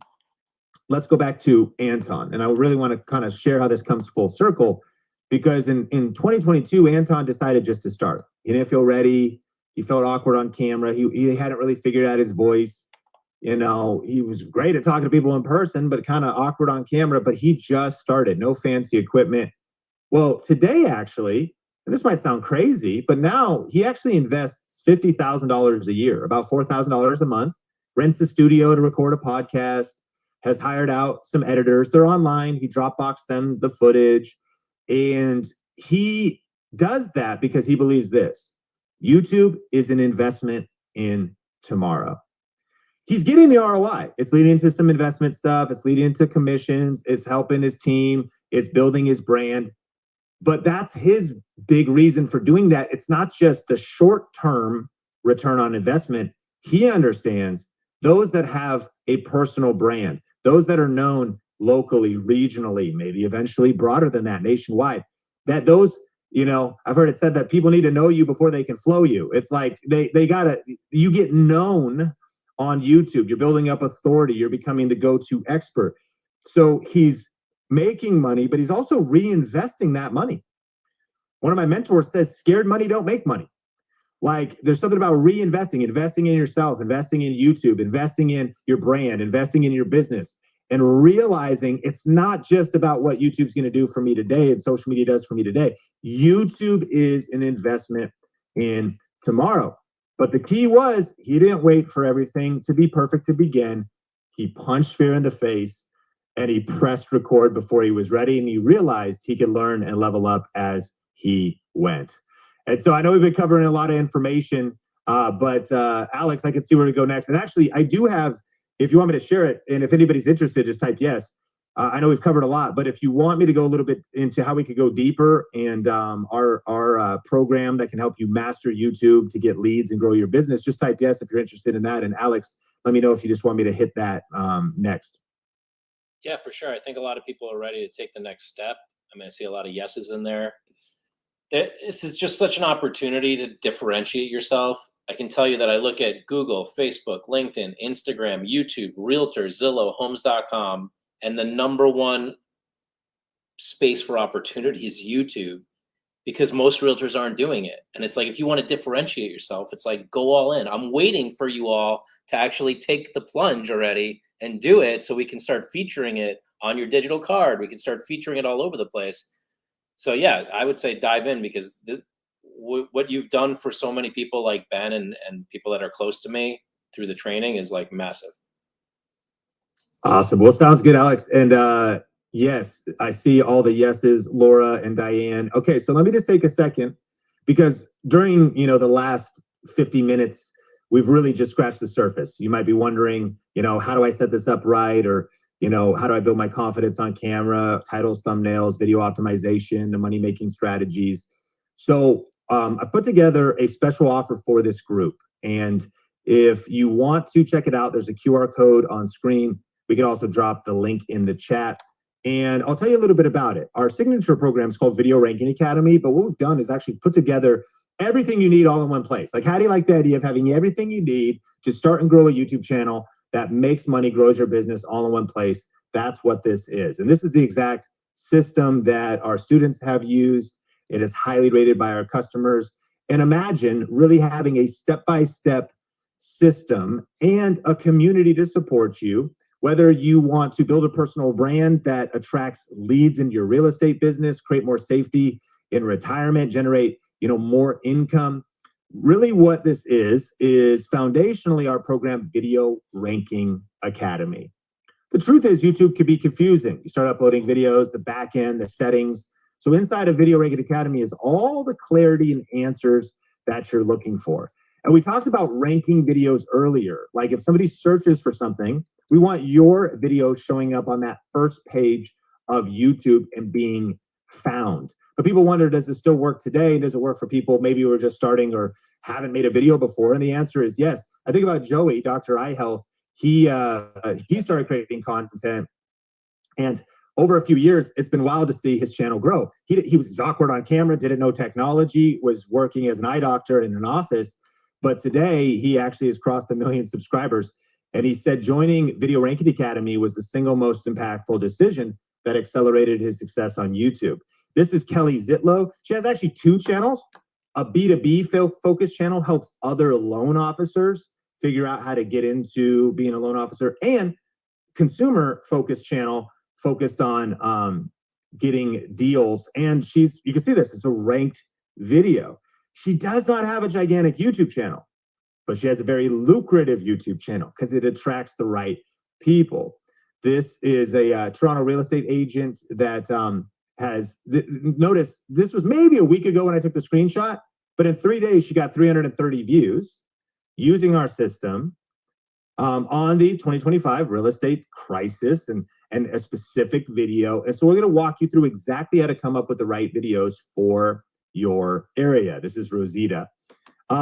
let's go back to Anton. And I really want to kind of share how this comes full circle, because in 2022, Anton decided just to start. He didn't feel ready. He felt awkward on camera. He hadn't really figured out his voice. You know, he was great at talking to people in person, but kind of awkward on camera. But he just started, no fancy equipment. Well, today, actually, and this might sound crazy, but now he actually invests $50,000 a year, about $4,000 a month, rents a studio to record a podcast, has hired out some editors. They're online. He Dropboxed them the footage. And he does that because he believes this: YouTube is an investment in tomorrow. He's getting the ROI. It's leading into some investment stuff. It's leading into commissions. It's helping his team. It's building his brand. But that's his big reason for doing that. It's not just the short-term return on investment. He understands those that have a personal brand, those that are known locally, regionally, maybe eventually broader than that, nationwide, that those, you know, I've heard it said that people need to know you before they can flow you. It's like they gotta, you get known on YouTube. You're building up authority. You're becoming the go-to expert. So he's making money, but he's also reinvesting that money. One of my mentors says, scared money don't make money. Like, there's something about reinvesting, investing in yourself, investing in YouTube, investing in your brand, investing in your business, and realizing it's not just about what YouTube's going to do for me today and social media does for me today. YouTube is an investment in tomorrow. But the key was, he didn't wait for everything to be perfect to begin. He punched fear in the face and he pressed record before he was ready, and he realized he could learn and level up as he went. And so I know we've been covering a lot of information, but Alex, I can see where to go next. And actually, I do have, if you want me to share it, and if anybody's interested, just type yes. I know we've covered a lot, but if you want me to go a little bit into how we could go deeper, and our program that can help you master YouTube to get leads and grow your business, just type yes if you're interested in that. And Alex, let me know if you just want me to hit that next. Yeah, for sure. I think a lot of people are ready to take the next step. I mean, I see a lot of yeses in there. This is just such an opportunity to differentiate yourself. I can tell you that I look at Google, Facebook, LinkedIn, Instagram, YouTube, Realtor, Zillow, Homes.com, and the number one space for opportunity is YouTube, because most realtors aren't doing it. And it's like, if you want to differentiate yourself, it's like, go all in. I'm waiting for you all to actually take the plunge already and do it, so we can start featuring it on your digital card. We can start featuring it all over the place. So yeah, I would say dive in, because what you've done for so many people like Ben and people that are close to me through the training is like massive. Awesome. Well, sounds good, Alex. And yes, I see all the yeses, Laura and Diane. Okay, so let me just take a second, because during, you know, the last 50 minutes, we've really just scratched the surface. You might be wondering, you know, how do I set this up right? Or, you know, how do I build my confidence on camera, titles, thumbnails, video optimization, the money-making strategies. So I put together a special offer for this group. And if you want to check it out, there's a QR code on screen. We can also drop the link in the chat. And I'll tell you a little bit about it. Our signature program is called Video Ranking Academy, but what we've done is actually put together everything you need all in one place. Like, how do you like the idea of having everything you need to start and grow a YouTube channel that makes money, grows your business all in one place? That's what this is. And this is the exact system that our students have used. It is highly rated by our customers. And imagine really having a step-by-step system and a community to support you, whether you want to build a personal brand that attracts leads in your real estate business, create more safety in retirement, generate, you know, more income. Really what this is foundationally our program, Video Ranking Academy. The truth is, YouTube can be confusing. You start uploading videos, the back end, the settings. So inside of Video Ranking Academy is all the clarity and answers that you're looking for. And we talked about ranking videos earlier. Like, if somebody searches for something, we want your video showing up on that first page of YouTube and being found. But people wonder, does this still work today? Does it work for people maybe who are just starting or haven't made a video before? And the answer is yes. I think about Joey, Dr. Eye Health. He started creating content, and over a few years, it's been wild to see his channel grow. He was awkward on camera, didn't know technology, was working as an eye doctor in an office, but today he actually has crossed 1 million subscribers. And he said joining Video Ranking Academy was the single most impactful decision that accelerated his success on YouTube. This is Kelly Zitlow. She has actually 2 channels. A B2B focused channel helps other loan officers figure out how to get into being a loan officer, and consumer focused channel focused on getting deals. And you can see this, it's a ranked video. She does not have a gigantic YouTube channel, but she has a very lucrative YouTube channel because it attracts the right people. This is a Toronto real estate agent that notice this was maybe a week ago when I took the screenshot, but in 3 days, she got 330 views using our system on the 2025 real estate crisis and a specific video. And so we're going to walk you through exactly how to come up with the right videos for your area. This is Rosita.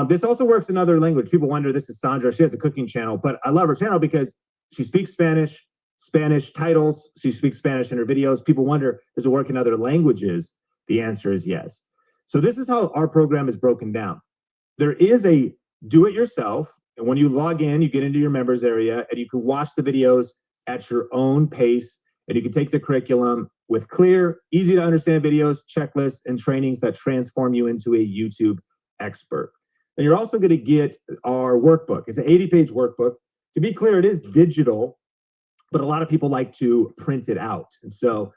This also works in other language. People wonder, this is Sandra. She has a cooking channel, but I love her channel because she speaks Spanish titles. She speaks Spanish in her videos. People wonder, does it work in other languages? The answer is yes. So this is how our program is broken down. There is a do-it-yourself, and when you log in, you get into your members area, and you can watch the videos at your own pace, and you can take the curriculum with clear, easy-to-understand videos, checklists, and trainings that transform you into a YouTube expert. And you're also going to get our workbook. It's an 80-page workbook. To be clear, it is digital, but a lot of people like to print it out. And so,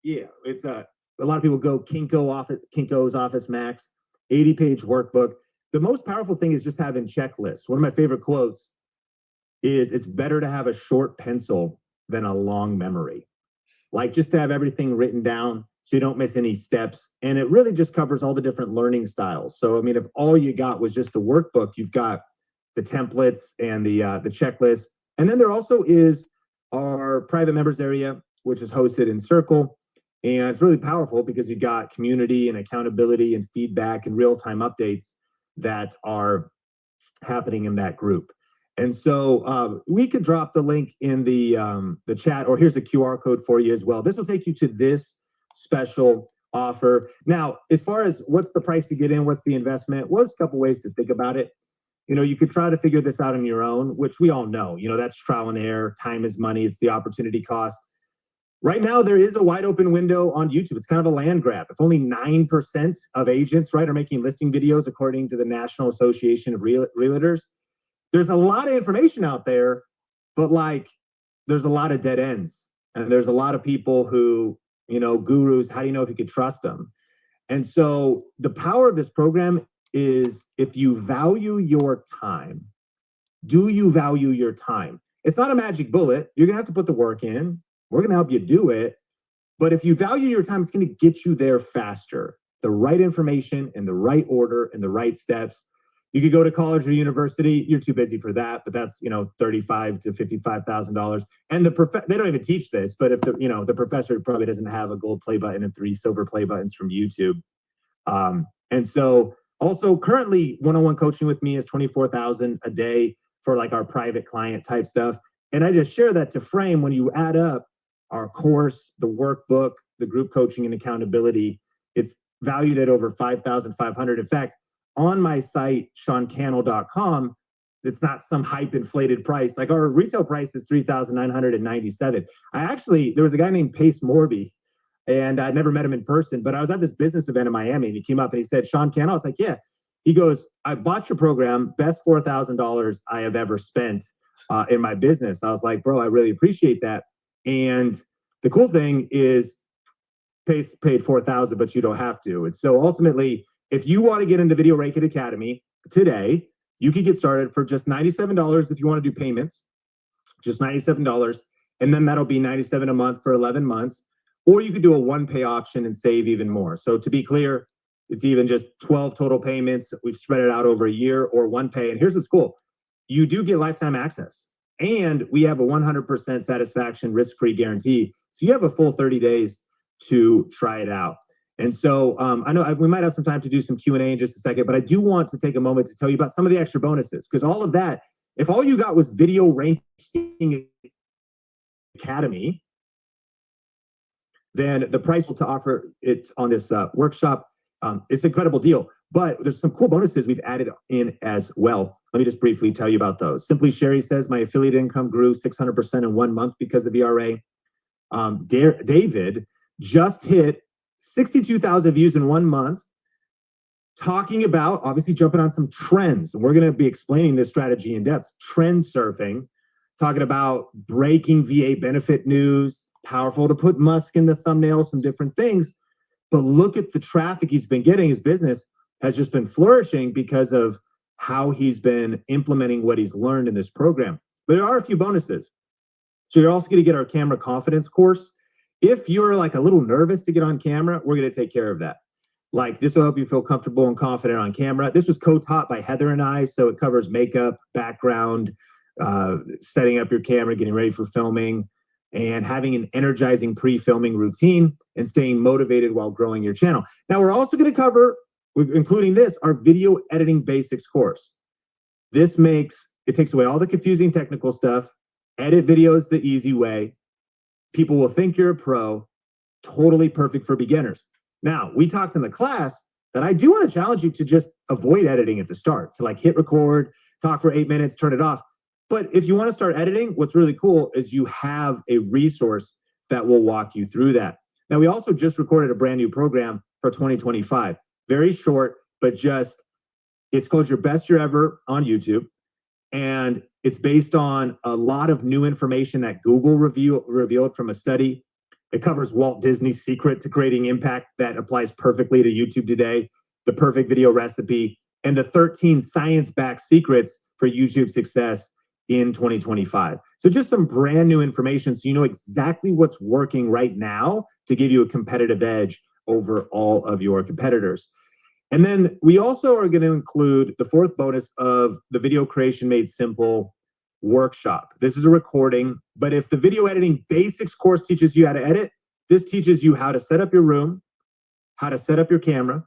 yeah, it's a lot of people go Kinko's Office Max, 80-page workbook. The most powerful thing is just having checklists. One of my favorite quotes is, it's better to have a short pencil than a long memory. Like, just to have everything written down so you don't miss any steps. And it really just covers all the different learning styles. So, I mean, if all you got was just the workbook, you've got the templates and the checklist. And then there also is our private members area, which is hosted in Circle. And it's really powerful because you got community and accountability and feedback and real-time updates that are happening in that group. And so we could drop the link in the chat, or here's the QR code for you as well. This will take you to this special offer. Now, as far as what's the price to get in, what's the investment? Well, there's a couple ways to think about it. You know, you could try to figure this out on your own, which we all know, you know, that's trial and error. Time is money. It's the opportunity cost. Right now, there is a wide open window on YouTube. It's kind of a land grab. If only 9% of agents, right, are making listing videos, according to the National Association of Realtors, there's a lot of information out there, but like, there's a lot of dead ends. And there's a lot of people who, you know, gurus, how do you know if you could trust them? And so the power of this program is, if you value your time, do you value your time? It's not a magic bullet. You're going to have to put the work in. We're going to help you do it. But if you value your time, it's going to get you there faster. The right information in the right order and the right steps. You could go to college or university. You're too busy for that, but that's, you know, $35,000 to $55,000. And they don't even teach this, but if the professor probably doesn't have a gold play button and 3 silver play buttons from YouTube. And so also currently one-on-one coaching with me is $24,000 a day for like our private client type stuff. And I just share that to frame, when you add up our course, the workbook, the group coaching and accountability, it's valued at over $5,500. In fact, on my site, seancannell.com, it's not some hype inflated price. Like, our retail price is $3,997. There was a guy named Pace Morby, and I'd never met him in person, but I was at this business event in Miami, and he came up and he said, Sean Cannell. I was like, yeah. He goes, I bought your program, best $4,000 I have ever spent in my business. I was like, bro, I really appreciate that. And the cool thing is, Pace paid $4,000, but you don't have to. And so ultimately, if you want to get into Video Ranking Academy today, you can get started for just $97 if you want to do payments, just $97. And then that'll be $97 a month for 11 months. Or you could do a one-pay option and save even more. So to be clear, it's even just 12 total payments. We've spread it out over a year, or one pay. And here's what's cool. You do get lifetime access. And we have a 100% satisfaction risk-free guarantee. So you have a full 30 days to try it out. And so I know we might have some time to do some Q&A in just a second, but I do want to take a moment to tell you about some of the extra bonuses, because all of that, if all you got was Video Ranking Academy, then the price to offer it on this workshop, it's an incredible deal. But there's some cool bonuses we've added in as well. Let me just briefly tell you about those. Simply Sherry says, my affiliate income grew 600% in 1 month because of ERA. David just hit 62,000 views in 1 month, talking about, obviously jumping on some trends. And we're going to be explaining this strategy in depth. Trend surfing, talking about breaking VA benefit news, powerful to put Musk in the thumbnail, some different things. But look at the traffic he's been getting. His business has just been flourishing because of how he's been implementing what he's learned in this program. But there are a few bonuses. So you're also going to get our camera confidence course. If you're like a little nervous to get on camera, we're going to take care of that. Like, this will help you feel comfortable and confident on camera. This was co-taught by Heather and I, so it covers makeup, background, setting up your camera, getting ready for filming, and having an energizing pre-filming routine and staying motivated while growing your channel. Now, we're also going to cover, including this, our video editing basics course. This takes away all the confusing technical stuff, edit videos the easy way. People will think you're a pro, totally perfect for beginners. Now, we talked in the class that I do want to challenge you to just avoid editing at the start, to like hit record, talk for 8 minutes, turn it off. But if you want to start editing, what's really cool is you have a resource that will walk you through that. Now, we also just recorded a brand new program for 2025. Very short, but it's called Your Best Year Ever on YouTube. And it's based on a lot of new information that Google revealed from a study. It covers Walt Disney's secret to creating impact that applies perfectly to YouTube today, the perfect video recipe, and the 13 science-backed secrets for YouTube success in 2025. So just some brand new information so you know exactly what's working right now to give you a competitive edge over all of your competitors. And then we also are going to include the fourth bonus of the Video Creation Made Simple workshop. This is a recording, but if the video editing basics course teaches you how to edit, this teaches you how to set up your room, how to set up your camera,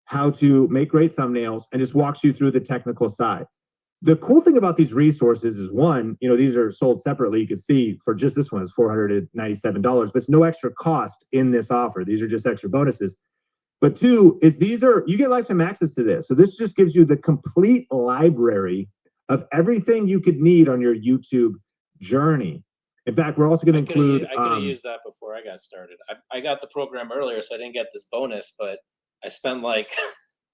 how to make great thumbnails, and just walks you through the technical side. The cool thing about these resources is, one, these are sold separately. You can see for just this one is $497, but it's no extra cost in this offer. These are just extra bonuses. But two is you get lifetime access to this. So this just gives you the complete library of everything you could need on your YouTube journey. In fact, we're also going to include... I could have used that before I got started. I got the program earlier, so I didn't get this bonus, but I spent like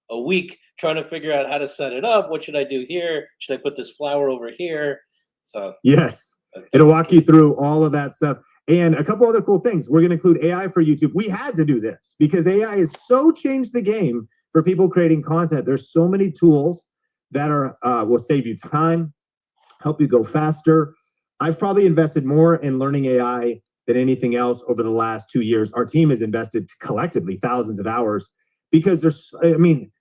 a week trying to figure out how to set it up. What should I do here? Should I put this flower over here? So yes, it'll walk you through all of that stuff. And a couple other cool things. We're going to include AI for YouTube. We had to do this because AI has so changed the game for people creating content. There's so many tools that will save you time, help you go faster. I've probably invested more in learning AI than anything else over the last 2 years. Our team has invested collectively thousands of hours because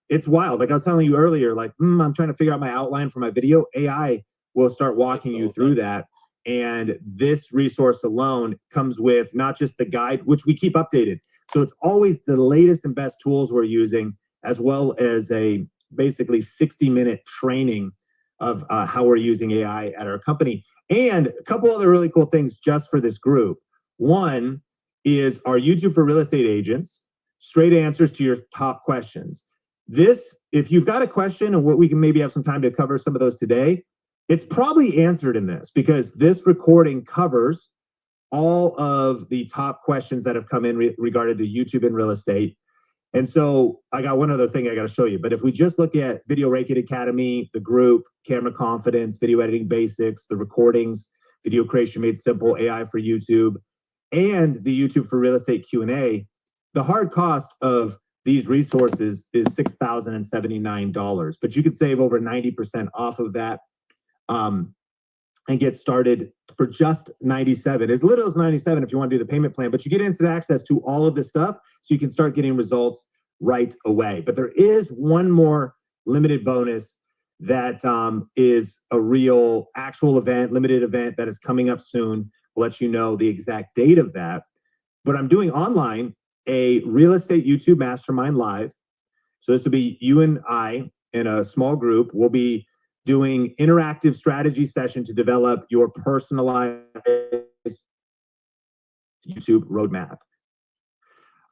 it's wild. Like I was telling you earlier, like, I'm trying to figure out my outline for my video. AI will start walking you through that. And this resource alone comes with not just the guide, which we keep updated. So it's always the latest and best tools we're using, as well as a basically 60-minute training of how we're using AI at our company. And a couple other really cool things just for this group. One is our YouTube for real estate agents, straight answers to your top questions. This, if you've got a question and we can maybe have some time to cover some of those today, it's probably answered in this because this recording covers all of the top questions that have come in regarding to YouTube and real estate. And so I got one other thing I got to show you. But if we just look at Video Ranking Academy, the group, Camera Confidence, Video Editing Basics, the recordings, Video Creation Made Simple, AI for YouTube, and the YouTube for Real Estate Q&A, the hard cost of these resources is $6,079. But you could save over 90% off of that. And get started for just $97, as little as $97 if you want to do the payment plan, but you get instant access to all of this stuff so you can start getting results right away. But there is one more limited bonus that is a real actual event, limited event that is coming up soon. We'll let you know the exact date of that. But I'm doing online a real estate YouTube mastermind live. So this will be you and I in a small group. We'll be doing interactive strategy session to develop your personalized YouTube roadmap.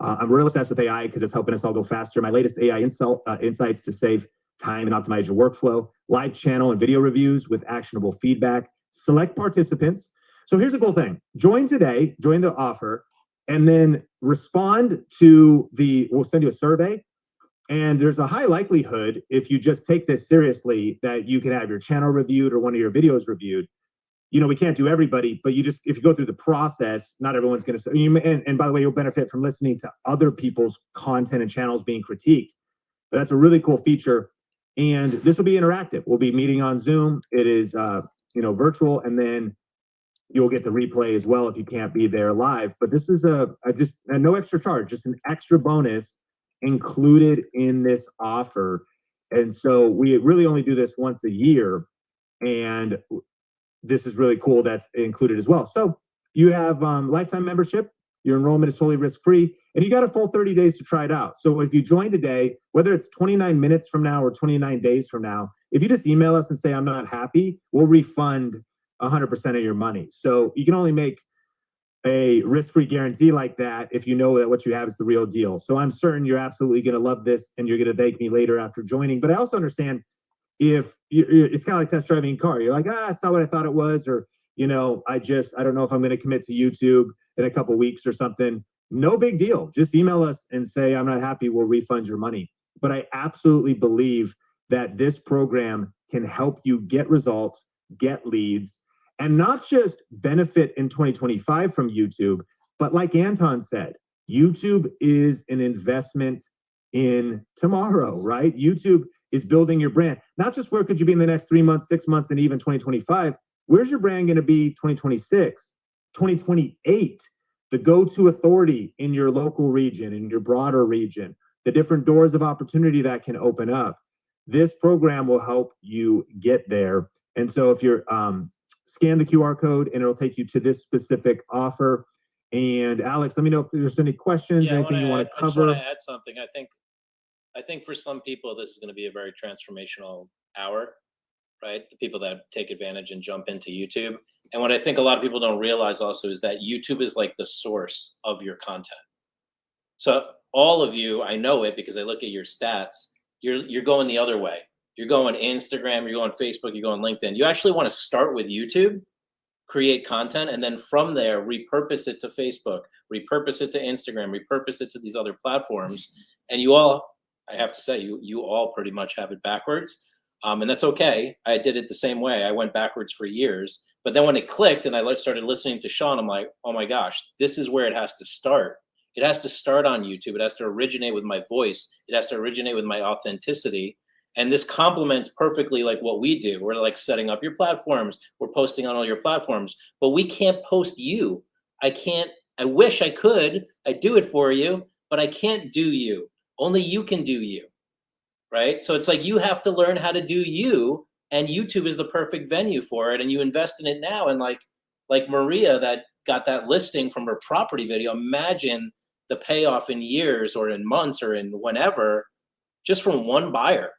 I'm real obsessed with AI because it's helping us all go faster. My latest AI insights to save time and optimize your workflow, live channel and video reviews with actionable feedback, select participants. So here's a cool thing. Join today, join the offer, and then respond to we'll send you a survey. And there's a high likelihood, if you just take this seriously, that you can have your channel reviewed or one of your videos reviewed. We can't do everybody, but if you go through the process, not everyone's going to, and by the way, you'll benefit from listening to other people's content and channels being critiqued. But that's a really cool feature. And this will be interactive. We'll be meeting on Zoom. It is, virtual, and then you'll get the replay as well if you can't be there live. But this is just no extra charge, just an extra bonus included in this offer. And so we really only do this once a year, and this is really cool. That's included as well. So you have lifetime membership. Your enrollment is totally risk-free, and you got a full 30 days to try it out. So if you join today, whether it's 29 minutes from now or 29 days from now, if you just email us and say, I'm not happy, we'll refund 100% of your money. So you can only make a risk-free guarantee like that if you know that what you have is the real deal. So I'm certain you're absolutely going to love this, and you're going to thank me later after joining. But I also understand if it's kind of like test driving a car. You're like, it's not what I thought it was, or I don't know if I'm going to commit to YouTube in a couple weeks or something. No big deal. Just email us and say, I'm not happy. We'll refund your money. But I absolutely believe that this program can help you get results, get leads, and not just benefit in 2025 from YouTube, but like Anton said, YouTube is an investment in tomorrow, right? YouTube is building your brand. Not just where could you be in the next 3 months, 6 months, and even 2025. Where's your brand going to be 2026, 2028? The go-to authority in your local region, in your broader region, the different doors of opportunity that can open up. This program will help you get there. And so if you're scan the QR code, and it'll take you to this specific offer. And Alex, let me know if there's any questions or anything you want to cover. I just want to add something. I think for some people, this is going to be a very transformational hour, right? The people that take advantage and jump into YouTube. And what I think a lot of people don't realize also is that YouTube is like the source of your content. So all of you, I know it because I look at your stats, you're going the other way. You're going Instagram, you're going Facebook, you're going LinkedIn. You actually want to start with YouTube, create content, and then from there, repurpose it to Facebook, repurpose it to Instagram, repurpose it to these other platforms. And you all, I have to say, you all pretty much have it backwards. And that's okay. I did it the same way. I went backwards for years. But then when it clicked and I started listening to Sean, I'm like, oh my gosh, this is where it has to start. It has to start on YouTube. It has to originate with my voice. It has to originate with my authenticity. And this complements perfectly like what we do. We're like setting up your platforms. We're posting on all your platforms, but we can't post you. I wish I could. I'd do it for you, but I can't do you. Only you can do you, right? So it's like you have to learn how to do you, and YouTube is the perfect venue for it. And you invest in it now. And like Maria that got that listing from her property video, imagine the payoff in years or in months or in whenever, just from one buyer.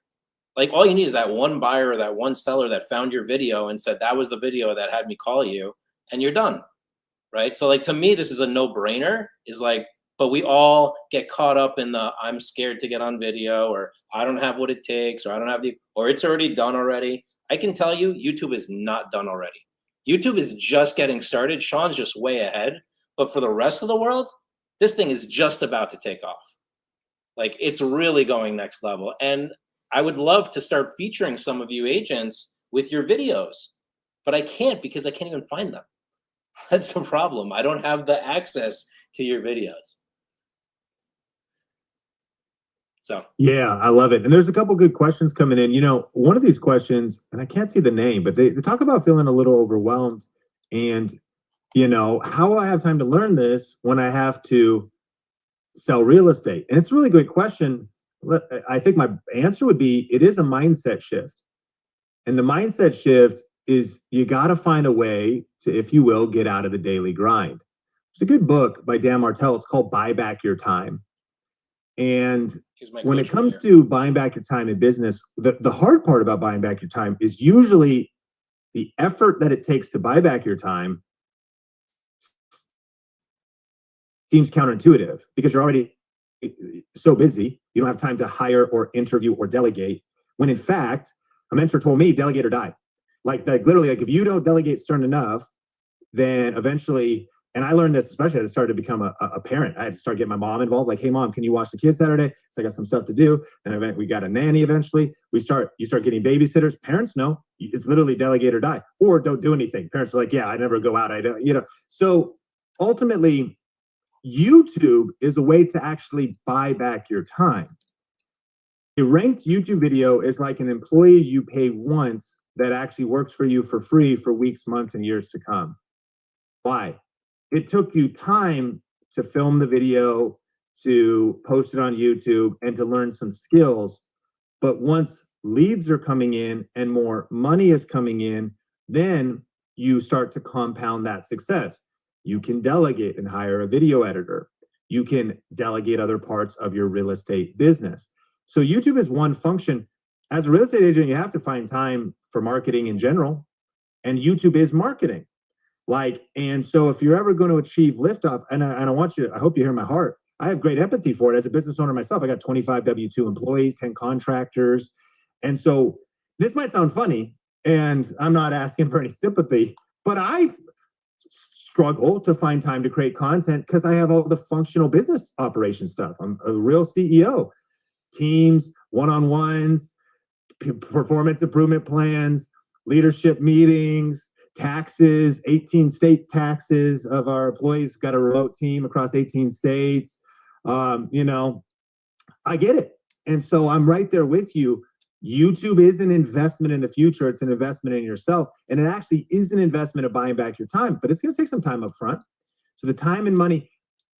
Like all you need is that one buyer or that one seller that found your video and said, that was the video that had me call you, and you're done, right? So like, to me, this is a no-brainer, is like, but we all get caught up in the, I'm scared to get on video, or I don't have what it takes, or I don't have or it's already done already. I can tell you, YouTube is not done already. YouTube is just getting started. Sean's just way ahead. But for the rest of the world, this thing is just about to take off. Like, it's really going next level. And I would love to start featuring some of you agents with your videos, but I can't because I can't even find them. That's the problem. I don't have the access to your videos. So yeah, I love it. And there's a couple good questions coming in. One of these questions, and I can't see the name, but they talk about feeling a little overwhelmed, and how will I have time to learn this when I have to sell real estate? And it's a really good question. I think my answer would be, it is a mindset shift. And the mindset shift is you got to find a way to, if you will, get out of the daily grind. There's a good book by Dan Martell. It's called Buy Back Your Time. And when it comes to buying back your time in business, the hard part about buying back your time is usually the effort that it takes to buy back your time Seems counterintuitive because you're already so busy. You don't have time to hire or interview or delegate. When in fact, a mentor told me, delegate or die. Like literally, like if you don't delegate soon enough, then eventually, and I learned this especially as I started to become a parent. I had to start getting my mom involved. Like, hey mom, can you watch the kids Saturday? So I got some stuff to do. And we got a nanny eventually. You start getting babysitters. Parents know it's literally delegate or die, or don't do anything. Parents are like, yeah, I never go out. I don't, So ultimately, YouTube is a way to actually buy back your time. A ranked YouTube video is like an employee you pay once that actually works for you for free for weeks, months, and years to come. Why? It took you time to film the video, to post it on YouTube, and to learn some skills. But once leads are coming in and more money is coming in, then you start to compound that success. You can delegate and hire a video editor. You can delegate other parts of your real estate business. So YouTube is one function. As a real estate agent, you have to find time for marketing in general, and YouTube is marketing. And so if you're ever going to achieve liftoff, and I want you, I hope you hear my heart. I have great empathy for it as a business owner myself. I got 25 W-2 employees, 10 contractors. And so this might sound funny, and I'm not asking for any sympathy, but I struggle to find time to create content because I have all the functional business operation stuff. I'm a real CEO. Teams, one-on-ones, performance improvement plans, leadership meetings, taxes, 18 state taxes of our employees. We've got a remote team across 18 states. I get it. And so I'm right there with you. YouTube is an investment in the future. It's an investment in yourself. And it actually is an investment of buying back your time, but it's going to take some time up front. So the time and money,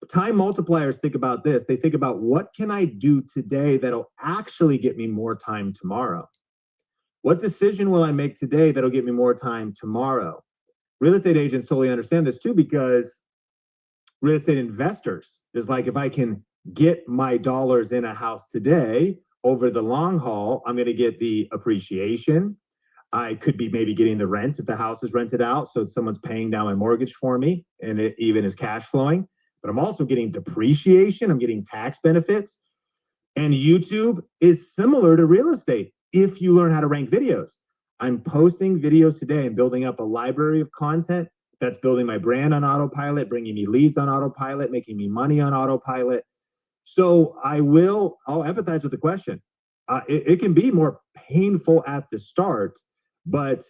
time multipliers think about this. They think about, what can I do today that'll actually get me more time tomorrow? What decision will I make today that'll get me more time tomorrow? Real estate agents totally understand this too, because real estate investors is like, if I can get my dollars in a house today, over the long haul, I'm going to get the appreciation. I could be maybe getting the rent if the house is rented out, so someone's paying down my mortgage for me, and it even is cash flowing. But I'm also getting depreciation. I'm getting tax benefits. And YouTube is similar to real estate if you learn how to rank videos. I'm posting videos today and building up a library of content that's building my brand on autopilot, bringing me leads on autopilot, making me money on autopilot. So I'll empathize with the question. It can be more painful at the start, but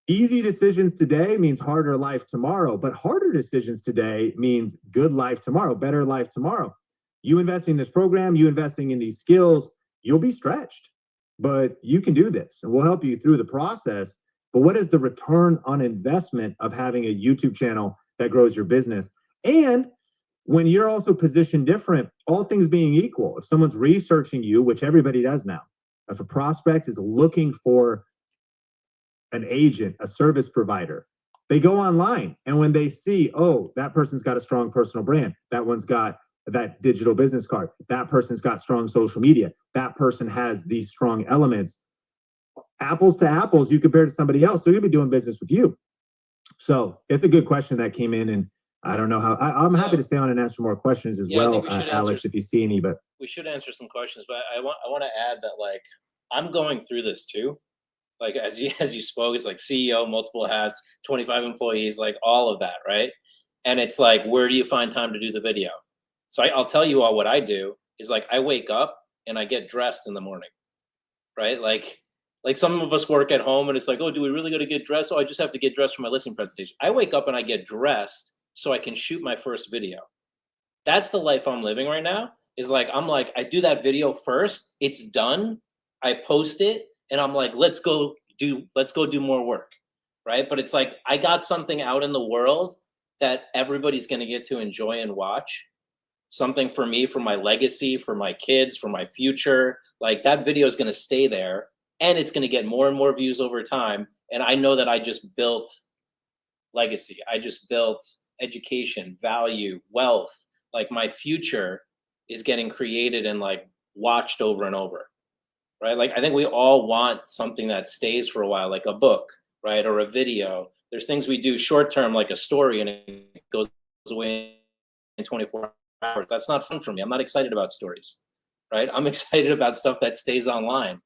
easy decisions today means harder life tomorrow. But harder decisions today means good life tomorrow, better life tomorrow. You investing in this program, you investing in these skills, you'll be stretched, but you can do this, and we'll help you through the process. But what is the return on investment of having a YouTube channel that grows your business? And when you're also positioned different, all things being equal, if someone's researching you, which everybody does now, if a prospect is looking for an agent, a service provider, they go online, and when they see, oh, that person's got a strong personal brand, that one's got that digital business card, that person's got strong social media, that person has these strong elements, apples to apples, you compare to somebody else, they're going to be doing business with you. So it's a good question that came in, and I don't know how. I'm happy to stay on and answer more questions as well, Alex, if you see any. But we should answer some questions. But I want to add that, like, I'm going through this too. Like, as you spoke, it's like CEO, multiple hats, 25 employees, like all of that, right? And it's like, where do you find time to do the video? So I'll tell you all what I do is, like, I wake up and I get dressed in the morning, right? Like some of us work at home and it's like, oh, do we really got to get dressed? Oh, I just have to get dressed for my listing presentation. I wake up and I get dressed so I can shoot my first video. That's the life I'm living right now. Is like, I do that video first, it's done, I post it, and I'm like, let's go do more work, right? But it's like, I got something out in the world that everybody's going to get to enjoy and watch. Something for me, for my legacy, for my kids, for my future. Like, that video is going to stay there, and it's going to get more and more views over time. And I know that I just built legacy. I just built education, value, wealth. Like, my future is getting created and, like, watched over and over, right? Like, I think we all want something that stays for a while, like a book, right? Or a video. There's things we do short term, like a story, and it goes away 24 hours. That's not fun for me. I'm not excited about stories, right? I'm excited about stuff that stays online,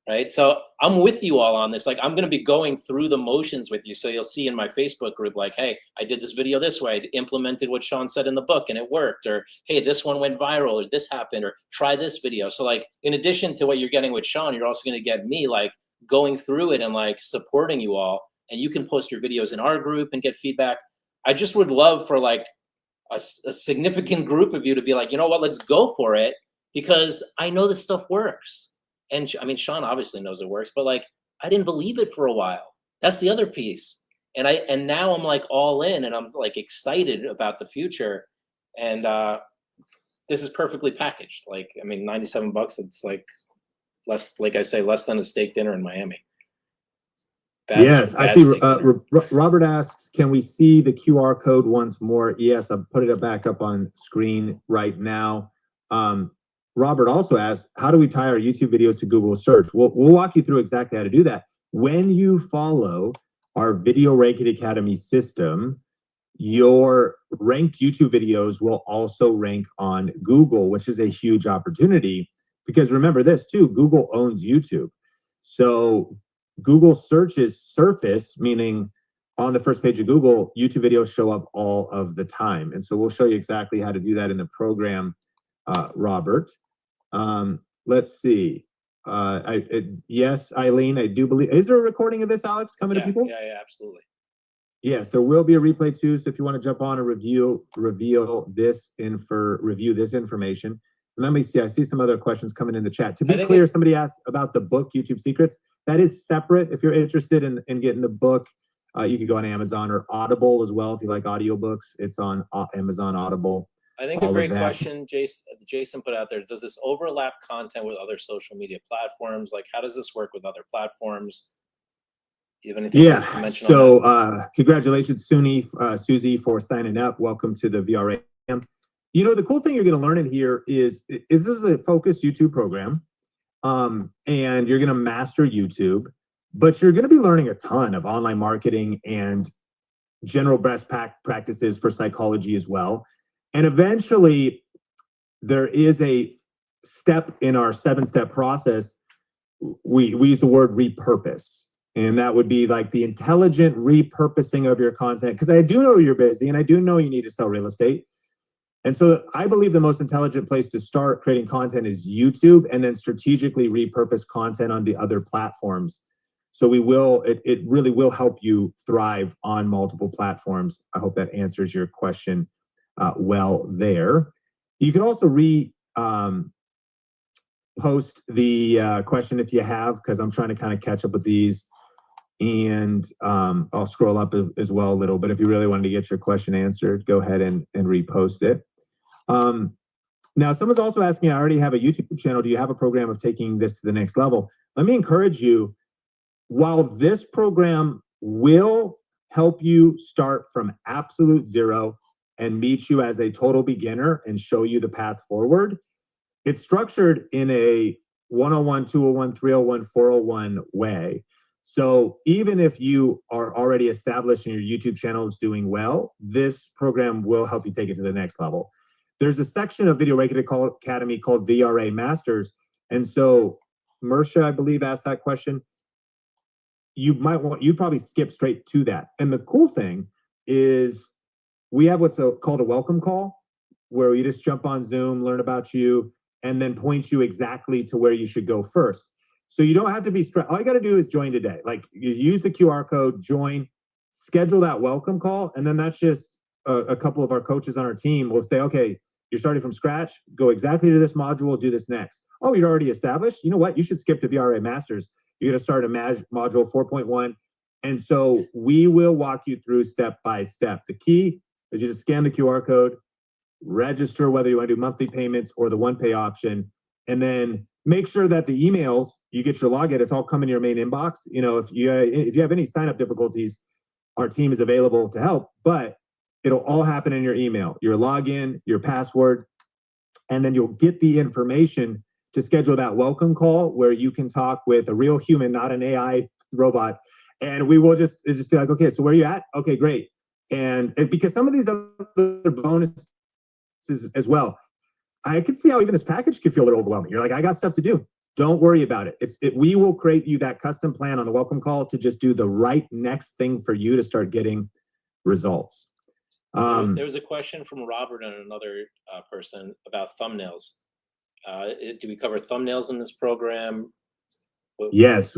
right? So I'm with you all on this. Like, I'm going to be going through the motions with you. So you'll see in my Facebook group, like, hey, I did this video this way. I implemented what Sean said in the book and it worked. Or, hey, this one went viral, or this happened, or try this video. So like, in addition to what you're getting with Sean, you're also going to get me like going through it and like supporting you all. And you can post your videos in our group and get feedback. I just would love for like a significant group of you to be like, you know what, let's go for it, because I know this stuff works. And I mean, Sean obviously knows it works, but like, I didn't believe it for a while. That's the other piece. And now I'm like all in, and I'm like excited about the future. And this is perfectly packaged. Like, I mean, $97, it's like less, like I say, less than a steak dinner in Miami. Yes, I see. Robert asks, can we see the QR code once more? Yes, I've put it back up on screen right now. Robert also asks, how do we tie our YouTube videos to Google search? We'll walk you through exactly how to do that. When you follow our Video Ranking Academy system, your ranked YouTube videos will also rank on Google, which is a huge opportunity, because remember this too, Google owns YouTube. So Google searches surface, meaning on the first page of Google, YouTube videos show up all of the time. And so we'll show you exactly how to do that in the program, Robert. Let's see. Yes, Eileen, I do believe, is there a recording of this, Alex, coming to people? Yeah, absolutely. Yes, there will be a replay too. So if you want to jump on and review this information. Let me see. I see some other questions coming in the chat. To be clear, somebody asked about the book, YouTube Secrets. That is separate. If you're interested in getting the book, you can go on Amazon or Audible as well. If you like audiobooks, it's on Amazon, Audible. I think a great question Jason put out there. Does this overlap content with other social media platforms? Like, how does this work with other platforms? Do you have anything to mention on that? Congratulations, Susie, for signing up. Welcome to the VRAM. You know, the cool thing you're going to learn in here is this is a focused YouTube program, and you're going to master YouTube, but you're going to be learning a ton of online marketing and general best practices for psychology as well. And eventually, there is a step in our 7-step process. We use the word repurpose. And that would be like the intelligent repurposing of your content. Because I do know you're busy, and I do know you need to sell real estate. And so I believe the most intelligent place to start creating content is YouTube, and then strategically repurpose content on the other platforms. So it really will help you thrive on multiple platforms. I hope that answers your question well there. You can also post the question if you have, because I'm trying to kind of catch up with these. And I'll scroll up as well a little, but if you really wanted to get your question answered, go ahead and repost it. Now, someone's also asking, I already have a YouTube channel. Do you have a program of taking this to the next level? Let me encourage you, while this program will help you start from absolute zero and meet you as a total beginner and show you the path forward, it's structured in a 101, 201, 301, 401 way. So even if you are already established and your YouTube channel is doing well, this program will help you take it to the next level. There's a section of Video Ranking Academy called VRA Masters. And so Mersha, I believe, asked that question. You'd probably skip straight to that. And the cool thing is we have what's called a welcome call, where you just jump on Zoom, learn about you, and then point you exactly to where you should go first. So you don't have to be stressed. All you got to do is join today. Like, you use the QR code, join, schedule that welcome call, and then that's just a couple of our coaches on our team will say, okay, you're starting from scratch, go exactly to this module, do this next. Oh, you're already established? You know what? You should skip to VRA Masters. You're going to start a module 4.1. And so we will walk you through step by step. The key is you just scan the QR code, register whether you want to do monthly payments or the one-pay option, and then make sure that the emails, you get your login, it's all coming in your main inbox. You know, if you have any sign-up difficulties, our team is available to help, but it'll all happen in your email, your login, your password, and then you'll get the information to schedule that welcome call where you can talk with a real human, not an AI robot. And we will just be like, okay, so where are you at? Okay, great. And because some of these other bonus as well. I could see how even this package could feel a little overwhelming. You're like, I got stuff to do. Don't worry about it. We will create you that custom plan on the welcome call to just do the right next thing for you to start getting results. There was a question from Robert and another person about thumbnails. Do we cover thumbnails in this program? Yes,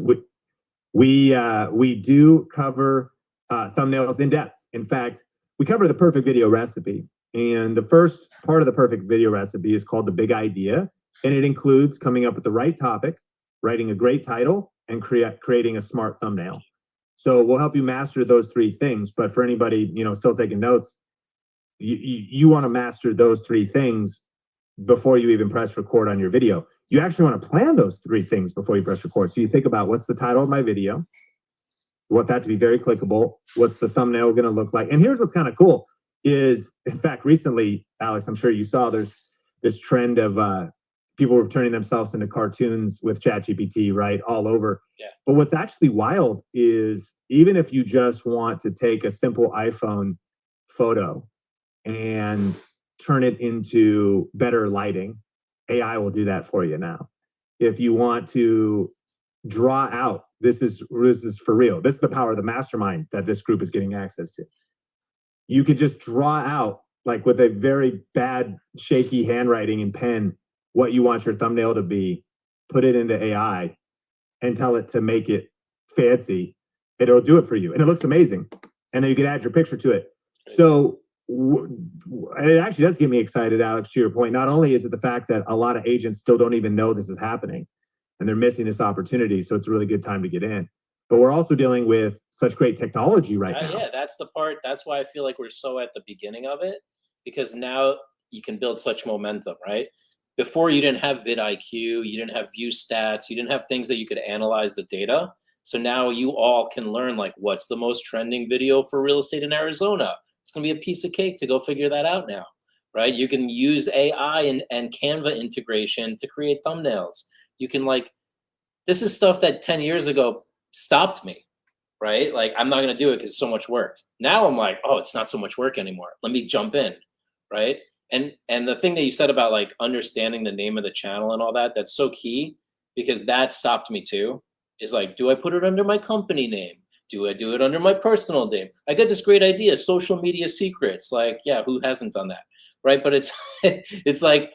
we do cover thumbnails in depth. In fact, we cover the perfect video recipe. And the first part of the perfect video recipe is called the big idea. And it includes coming up with the right topic, writing a great title, and creating a smart thumbnail. So we'll help you master those three things. But for anybody, still taking notes, you want to master those three things before you even press record on your video. You actually want to plan those three things before you press record. So you think about, what's the title of my video? You want that to be very clickable. What's the thumbnail going to look like? And here's what's kind of cool is, in fact, recently, Alex, I'm sure you saw, there's this trend of people were turning themselves into cartoons with ChatGPT, right, all over. Yeah. But what's actually wild is, even if you just want to take a simple iPhone photo and turn it into better lighting, AI will do that for you now. If you want to draw out, this is for real. This is the power of the mastermind that this group is getting access to. You could just draw out, like with a very bad, shaky handwriting and pen, what you want your thumbnail to be, put it into AI, and tell it to make it fancy. It'll do it for you, and it looks amazing. And then you can add your picture to it. So it actually does get me excited, Alex, to your point. Not only is it the fact that a lot of agents still don't even know this is happening, and they're missing this opportunity, so it's a really good time to get in. But we're also dealing with such great technology right now. Yeah, that's the part. That's why I feel like we're so at the beginning of it, because now you can build such momentum, right? Before, you didn't have vidIQ, you didn't have view stats, you didn't have things that you could analyze the data. So now you all can learn, like, what's the most trending video for real estate in Arizona? It's going to be a piece of cake to go figure that out now, right? You can use AI and Canva integration to create thumbnails. You can, like, this is stuff that 10 years ago stopped me, right? Like, I'm not going to do it because it's so much work. Now I'm like, oh, it's not so much work anymore. Let me jump in, right? And the thing that you said about, like, understanding the name of the channel and all that, that's so key, because that stopped me too. Is like, do I put it under my company name? Do I do it under my personal name? I got this great idea, social media secrets. Like, yeah, who hasn't done that, right? But it's it's like,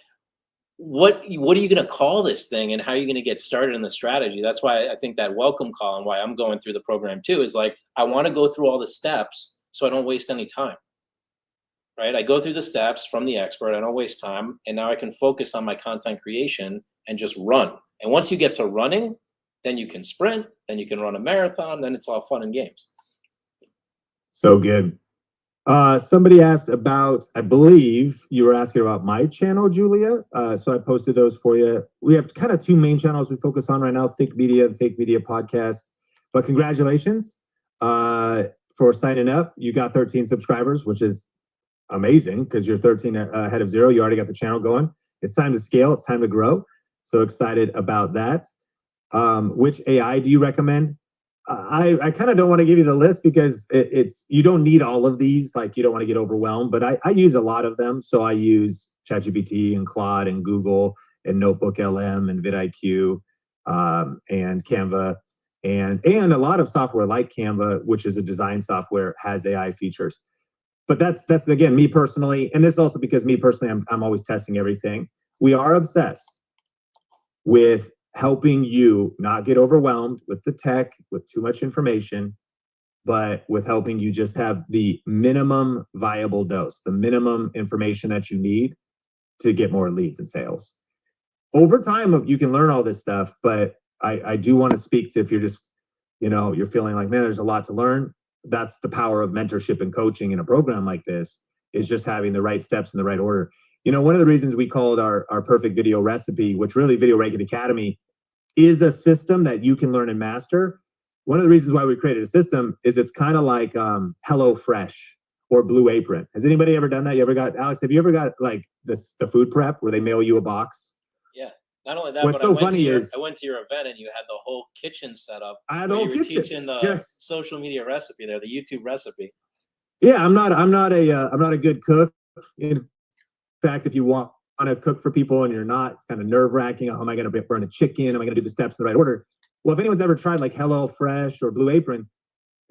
what are you going to call this thing, and how are you going to get started in the strategy? That's why I think that welcome call, and why I'm going through the program too, is like, I want to go through all the steps so I don't waste any time, right? I go through the steps from the expert, I don't waste time, and now I can focus on my content creation and just run. And once you get to running, then you can sprint, then you can run a marathon, then it's all fun and games. So good. Somebody asked about, I believe you were asking about my channel, Julia. So I posted those for you. We have kind of two main channels we focus on right now, Think Media, the Think Media podcast. But congratulations for signing up. You got 13 subscribers, which is amazing, because you're 13 ahead of 0. You already got the channel going. It's time to scale. It's time to grow. So excited about that. Which AI do you recommend? I kind of don't want to give you the list, because you don't need all of these. Like, you don't want to get overwhelmed, but I use a lot of them. So I use ChatGPT and Claude and Google and Notebook LM and vidIQ and Canva and a lot of software like Canva, which is a design software, has AI features. But that's again, me personally, and this also because me personally, I'm always testing everything. We are obsessed with helping you not get overwhelmed with the tech, with too much information, but with helping you just have the minimum viable dose, the minimum information that you need to get more leads and sales. Over time, you can learn all this stuff, but I do want to speak to, if you're just, you're feeling like, man, there's a lot to learn. That's the power of mentorship and coaching in a program like this, is just having the right steps in the right order. One of the reasons we called our perfect video recipe, which really Video Ranking Academy is a system that you can learn and master. One of the reasons why we created a system is it's kind of like HelloFresh or Blue Apron. Has anybody ever done that? Alex, have you ever got like the food prep where they mail you a box? Yeah. Not only that, what's but so funny I is went to your event and you had the whole kitchen set up. I had the whole kitchen. Teaching the social media recipe there, the YouTube recipe. Yeah, I'm not a good cook. In fact, if you want to cook for people and you're not, it's kind of nerve-wracking. How am I going to burn a chicken? Am I going to do the steps in the right order? Well, if anyone's ever tried like Hello Fresh or Blue Apron,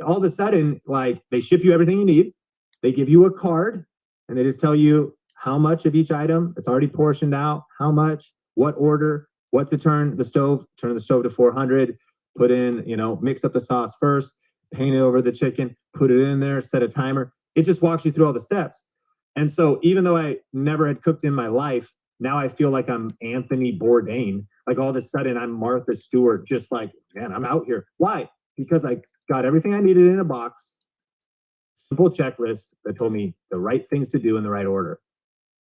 all of a sudden, like, they ship you everything you need. They give you a card and they just tell you how much of each item. It's already portioned out, how much, what order, what to turn the stove to 400, put in, mix up the sauce first, paint it over the chicken, put it in there, set a timer. It just walks you through all the steps. And so even though I never had cooked in my life, now I feel like I'm Anthony Bourdain. Like all of a sudden I'm Martha Stewart, just like, man, I'm out here. Why? Because I got everything I needed in a box, simple checklist that told me the right things to do in the right order.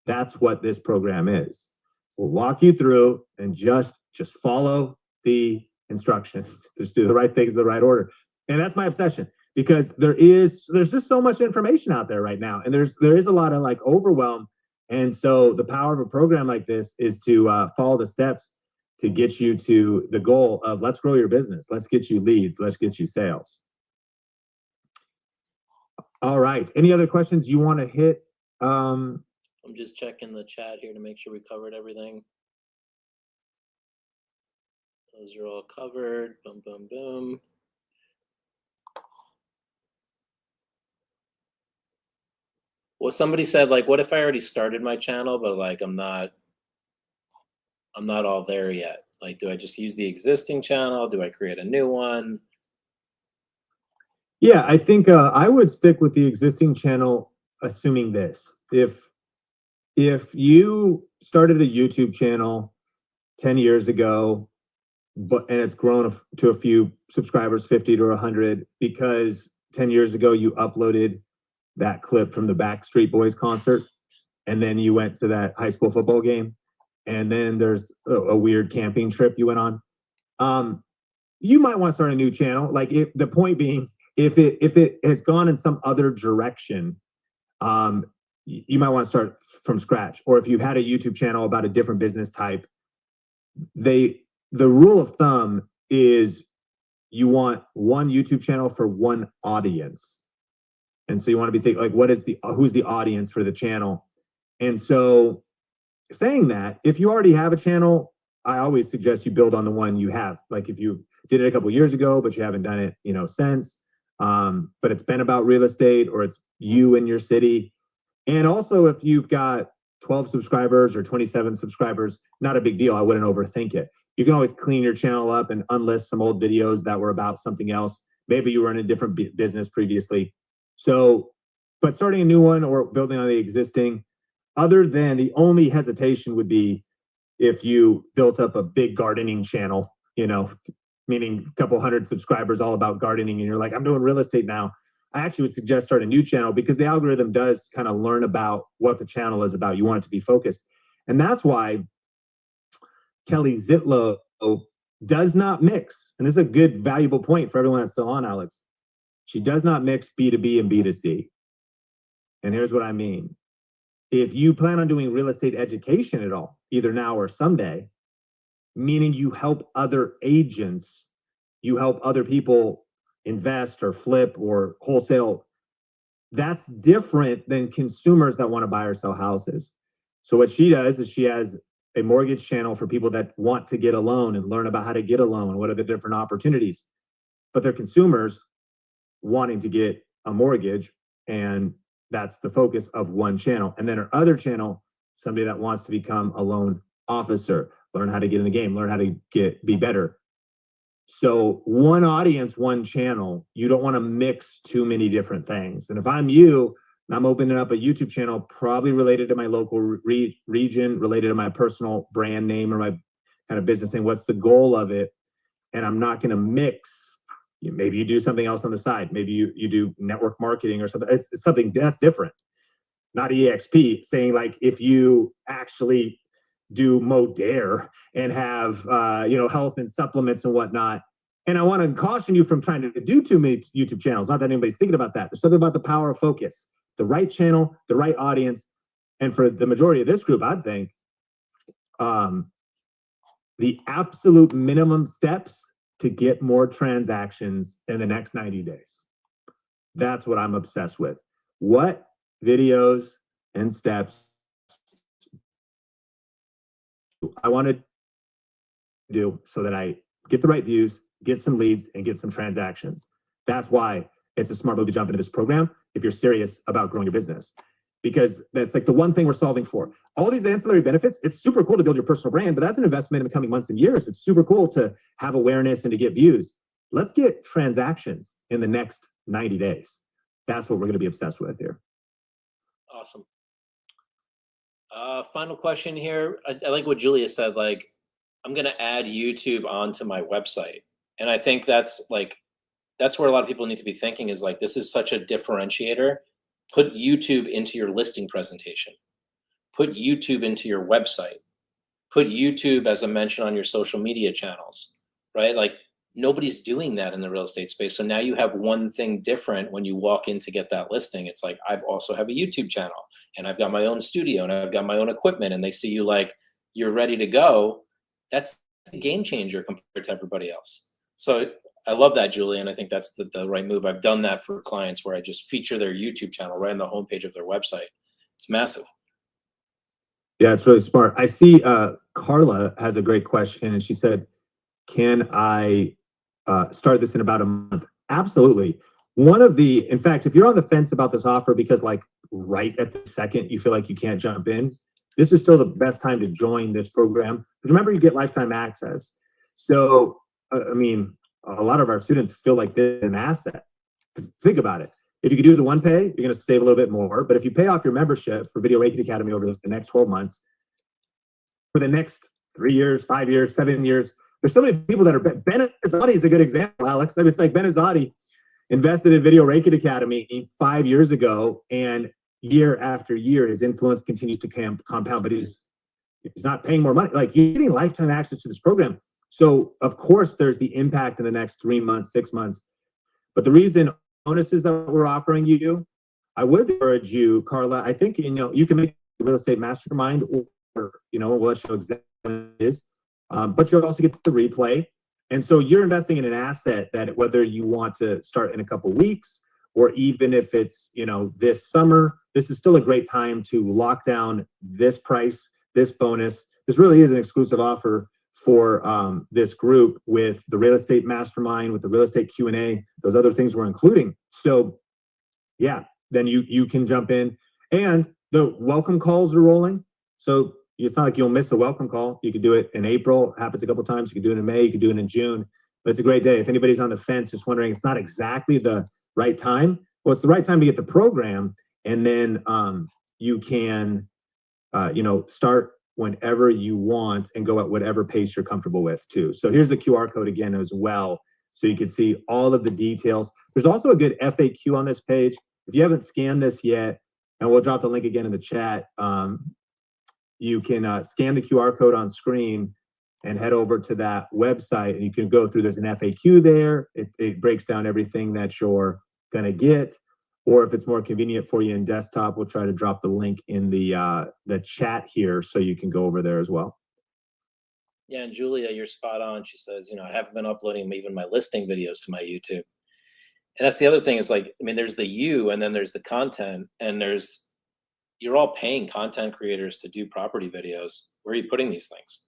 That's what this program is. We'll walk you through and just follow the instructions. Just do the right things in the right order. And that's my obsession, because there's just so much information out there right now. And there is a lot of like overwhelm. And so the power of a program like this is to follow the steps to get you to the goal of, let's grow your business. Let's get you leads. Let's get you sales. All right. Any other questions you want to hit? I'm just checking the chat here to make sure we covered everything. Those are all covered. Boom, boom, boom. Well, somebody said, like, what if I already started my channel, but like I'm not all there yet? Like, do I just use the existing channel? Do I create a new one? Yeah, I think I would stick with the existing channel, assuming this. If you started a YouTube channel 10 years ago, and it's grown to a few subscribers, 50 to 100, because 10 years ago you uploaded that clip from the Backstreet Boys concert, and then you went to that high school football game, and then there's a weird camping trip you went on, you might want to start a new channel. Like, the point being, if it has gone in some other direction, you might want to start from scratch. Or if you've had a YouTube channel about a different business type, the rule of thumb is you want one YouTube channel for one audience. And so you want to be thinking, like, who's the audience for the channel? And so saying that, if you already have a channel, I always suggest you build on the one you have. Like, if you did it a couple years ago, but you haven't done it, since, but it's been about real estate, or it's you in your city. And also, if you've got 12 subscribers or 27 subscribers, not a big deal. I wouldn't overthink it. You can always clean your channel up and unlist some old videos that were about something else. Maybe you were in a different business previously. So, but starting a new one or building on the existing, other than the only hesitation would be if you built up a big gardening channel, meaning a couple hundred subscribers all about gardening, and you're like, I'm doing real estate now. I actually would suggest start a new channel, because the algorithm does kind of learn about what the channel is about. You want it to be focused. And that's why Kelly Zitlow does not mix. And this is a good, valuable point for everyone that's still on, Alex. She does not mix B2B and B2C. And here's what I mean. If you plan on doing real estate education at all, either now or someday, meaning you help other agents, you help other people invest or flip or wholesale, that's different than consumers that want to buy or sell houses. So what she does is she has a mortgage channel for people that want to get a loan and learn about how to get a loan, what are the different opportunities. But they're consumers wanting to get a mortgage, and that's the focus of one channel. And then her other channel, somebody that wants to become a loan officer, learn how to get in the game, learn how to be better. So one audience, one channel. You don't want to mix too many different things. And if I'm you, I'm opening up a YouTube channel probably related to my local region, related to my personal brand name or my kind of business name. What's the goal of it? And I'm not going to mix. Maybe you do something else on the side. Maybe you do network marketing or something. It's something that's different. Not EXP, saying like, if you actually do Modere and have health and supplements and whatnot. And I want to caution you from trying to do too many YouTube channels. Not that anybody's thinking about that. There's something about the power of focus, the right channel, the right audience. And for the majority of this group, I think the absolute minimum steps to get more transactions in the next 90 days. That's what I'm obsessed with. What videos and steps I want to do so that I get the right views, get some leads, and get some transactions. That's why it's a smart move to jump into this program if you're serious about growing your business, because that's like the one thing we're solving for. All these ancillary benefits, it's super cool to build your personal brand, but that's an investment in the coming months and years. It's super cool to have awareness and to get views. Let's get transactions in the next 90 days. That's what we're going to be obsessed with here. Awesome. Final question here. I like what Julia said, like, I'm going to add YouTube onto my website. And I think that's where a lot of people need to be thinking is like, this is such a differentiator. Put YouTube into your listing presentation. Put YouTube into your website. Put YouTube as a mention on your social media channels, right? Like, nobody's doing that in the real estate space. So now you have one thing different when you walk in to get that listing. It's like, I've also have a YouTube channel and I've got my own studio and I've got my own equipment, and they see you like, you're ready to go. That's a game changer compared to everybody else. So I love that, Julie. And I think that's the right move. I've done that for clients where I just feature their YouTube channel right on the homepage of their website. It's massive. Yeah, it's really smart. I see Carla has a great question, and she said, can I start this in about a month? Absolutely. In fact, if you're on the fence about this offer because like right at the second you feel like you can't jump in, this is still the best time to join this program. Because remember, you get lifetime access. So, I mean, a lot of our students feel like this is an asset. Think about it. If you could do the one pay, you're going to save a little bit more. But if you pay off your membership for Video Reiki Academy over the next 12 months, for the next 3 years, 5 years, 7 years, there's so many people that are, Ben Azadi is a good example, Alex. I mean, it's like Ben Azadi invested in Video Reiki Academy 5 years ago, and year after year, his influence continues to compound, but he's not paying more money. Like, you're getting lifetime access to this program. So of course there's the impact in the next 3 months, 6 months. But the reason bonuses that we're offering you, I would encourage you, Carla, I think, you can make a real estate mastermind, or, we'll let you know exactly what it is. But you'll also get the replay. And so you're investing in an asset that whether you want to start in a couple weeks, or even if it's, this summer, this is still a great time to lock down this price, this bonus. This really is an exclusive offer for this group with the real estate mastermind, with the real estate Q&A, those other things we're including. So yeah, then you can jump in, and the welcome calls are rolling. So it's not like you'll miss a welcome call. You could do it in April, happens a couple times. You could do it in May, you could do it in June, but it's a great day. If anybody's on the fence, just wondering, it's not exactly the right time. Well, it's the right time to get the program, and then you can, start whenever you want and go at whatever pace you're comfortable with too. So here's the QR code again as well, so you can see all of the details. There's also a good FAQ on this page. If you haven't scanned this yet, and we'll drop the link again in the chat, you can scan the QR code on screen and head over to that website, and you can go through. There's an FAQ there. It breaks down everything that you're going to get. Or if it's more convenient for you in desktop, we'll try to drop the link in the chat here so you can go over there as well. Yeah, and Julia, you're spot on. She says, I haven't been uploading even my listing videos to my YouTube. And that's the other thing is like, I mean, there's the you, and then there's the content, and you're all paying content creators to do property videos. Where are you putting these things?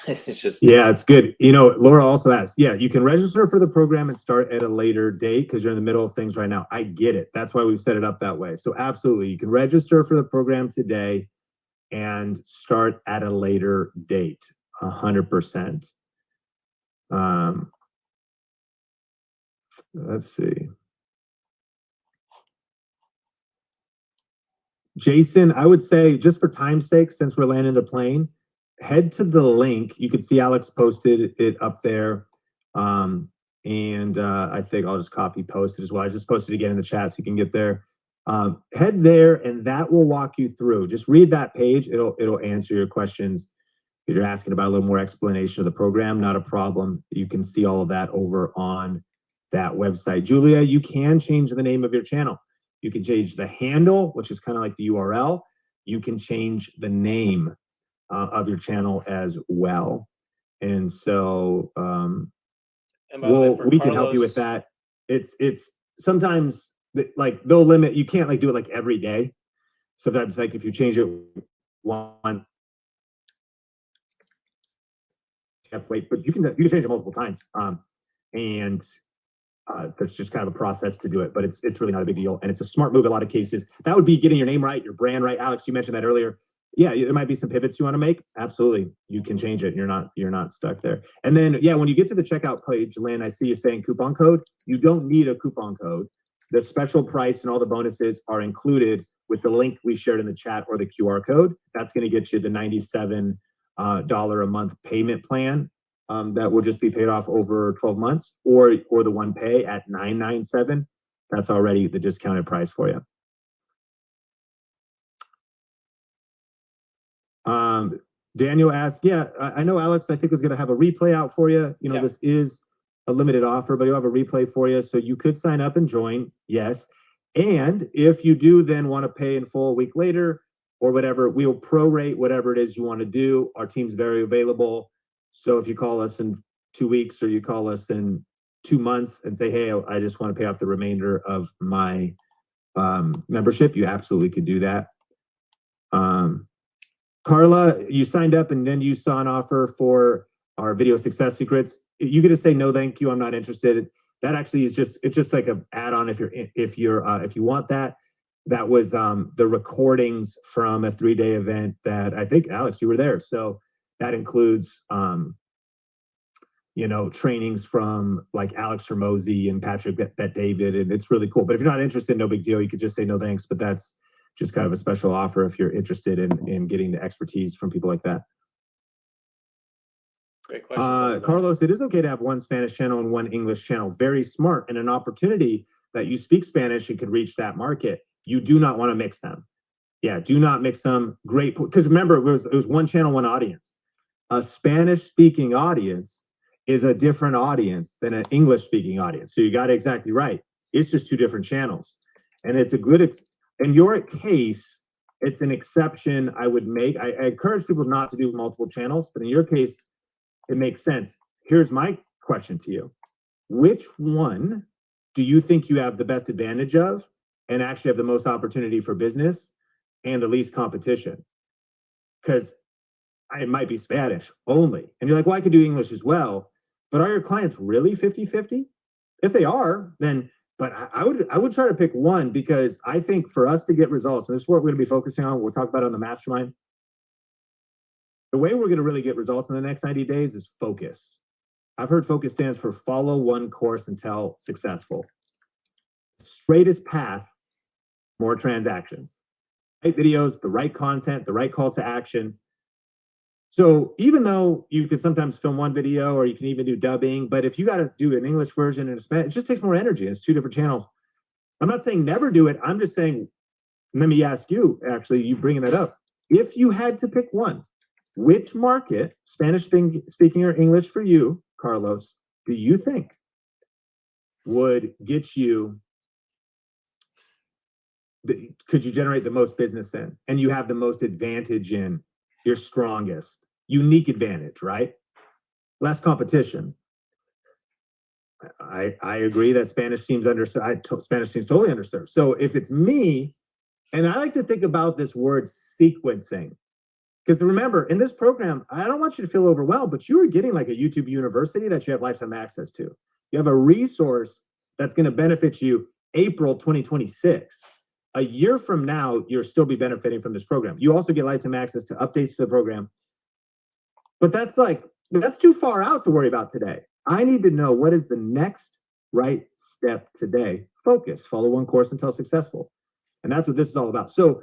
It's just, yeah, it's good. Laura also asked, yeah, you can register for the program and start at a later date because you're in the middle of things right now. I get it. That's why we've set it up that way. So absolutely, you can register for the program today and start at a later date, 100%. Let's see. Jason, I would say, just for time's sake, since we're landing the plane, head to the link. You can see Alex posted it up there. I think I'll just copy post it as well. I just posted it again in the chat so you can get there. Head there, and that will walk you through. Just read that page. It'll answer your questions. If you're asking about a little more explanation of the program, not a problem. You can see all of that over on that website. Julia, you can change the name of your channel. You can change the handle, which is kind of like the URL. You can change the name of your channel as well. And so we can help you with that. It's sometimes like they'll limit, you can't like do it like every day. Sometimes like if you change it one have to wait, but you can change it multiple times. And there's just kind of a process to do it, but it's really not a big deal. And it's a smart move in a lot of cases. That would be getting your name right, your brand right. Alex, you mentioned that earlier. Yeah, there might be some pivots you want to make. Absolutely. You can change it. You're not stuck there. And then, yeah, when you get to the checkout page, Lynn, I see you saying coupon code. You don't need a coupon code. The special price and all the bonuses are included with the link we shared in the chat or the QR code. That's going to get you the $97 a month payment plan that will just be paid off over 12 months, or the one pay at $997. That's already the discounted price for you. Daniel asked, yeah, I know Alex, I think, is going to have a replay out for you. You know, yeah. This is a limited offer, but you'll have a replay for you. So you could sign up and join. Yes. And if you do then want to pay in full a week later or whatever, we'll prorate whatever it is you want to do. Our team's very available. So if you call us in 2 weeks or you call us in 2 months and say, hey, I just want to pay off the remainder of my membership, you absolutely could do that. Carla, you signed up and then you saw an offer for our video success secrets. You get to say no, thank you, I'm not interested. That actually is it's just like an add-on if you want that. That was the recordings from a 3-day event that I think, Alex, you were there. So that includes trainings from like Alex Hermosi and Patrick Bet David, and it's really cool. But if you're not interested, no big deal. You could just say no thanks, but that's just kind of a special offer if you're interested in getting the expertise from people like that. Great question. Carlos, it is okay to have one Spanish channel and one English channel. Very smart, and an opportunity that you speak Spanish and could reach that market. You do not want to mix them. Yeah, do not mix them. Great, because remember, it was one channel, one audience. A Spanish-speaking audience is a different audience than an English-speaking audience. So you got it exactly right. It's just 2 different channels, and it's a good. In your case, it's an exception I would make. I encourage people not to do multiple channels, but in your case, it makes sense. Here's my question to you. Which one do you think you have the best advantage of and actually have the most opportunity for business and the least competition? Because it might be Spanish only. And you're like, well, I could do English as well. But are your clients really 50-50? If they are, then, but I would try to pick one, because I think for us to get results, and this is what we're going to be focusing on, we'll talk about it on the mastermind. The way we're going to really get results in the next 90 days is focus. I've heard focus stands for follow one course until successful. Straightest path, more transactions. Right videos, the right content, the right call to action. So even though you can sometimes film one video or you can even do dubbing, but if you got to do an English version and a Spanish, it just takes more energy. It's 2 different channels. I'm not saying never do it. I'm just saying, let me ask you, actually, you bringing that up. If you had to pick one, which market, Spanish speaking or English for you, Carlos, do you think would get you, could you generate the most business in, and you have the most advantage in, your strongest, unique advantage, right? Less competition. I agree that Spanish seems underserved. Spanish seems totally underserved. So if it's me, and I like to think about this word sequencing, because remember, in this program, I don't want you to feel overwhelmed, but you are getting like a YouTube university that you have lifetime access to. You have a resource that's going to benefit you April 2026. A year from now, you'll still be benefiting from this program. You also get lifetime access to updates to the program. But that's too far out to worry about today. I need to know, what is the next right step today? Focus, follow one course until successful. And that's what this is all about. So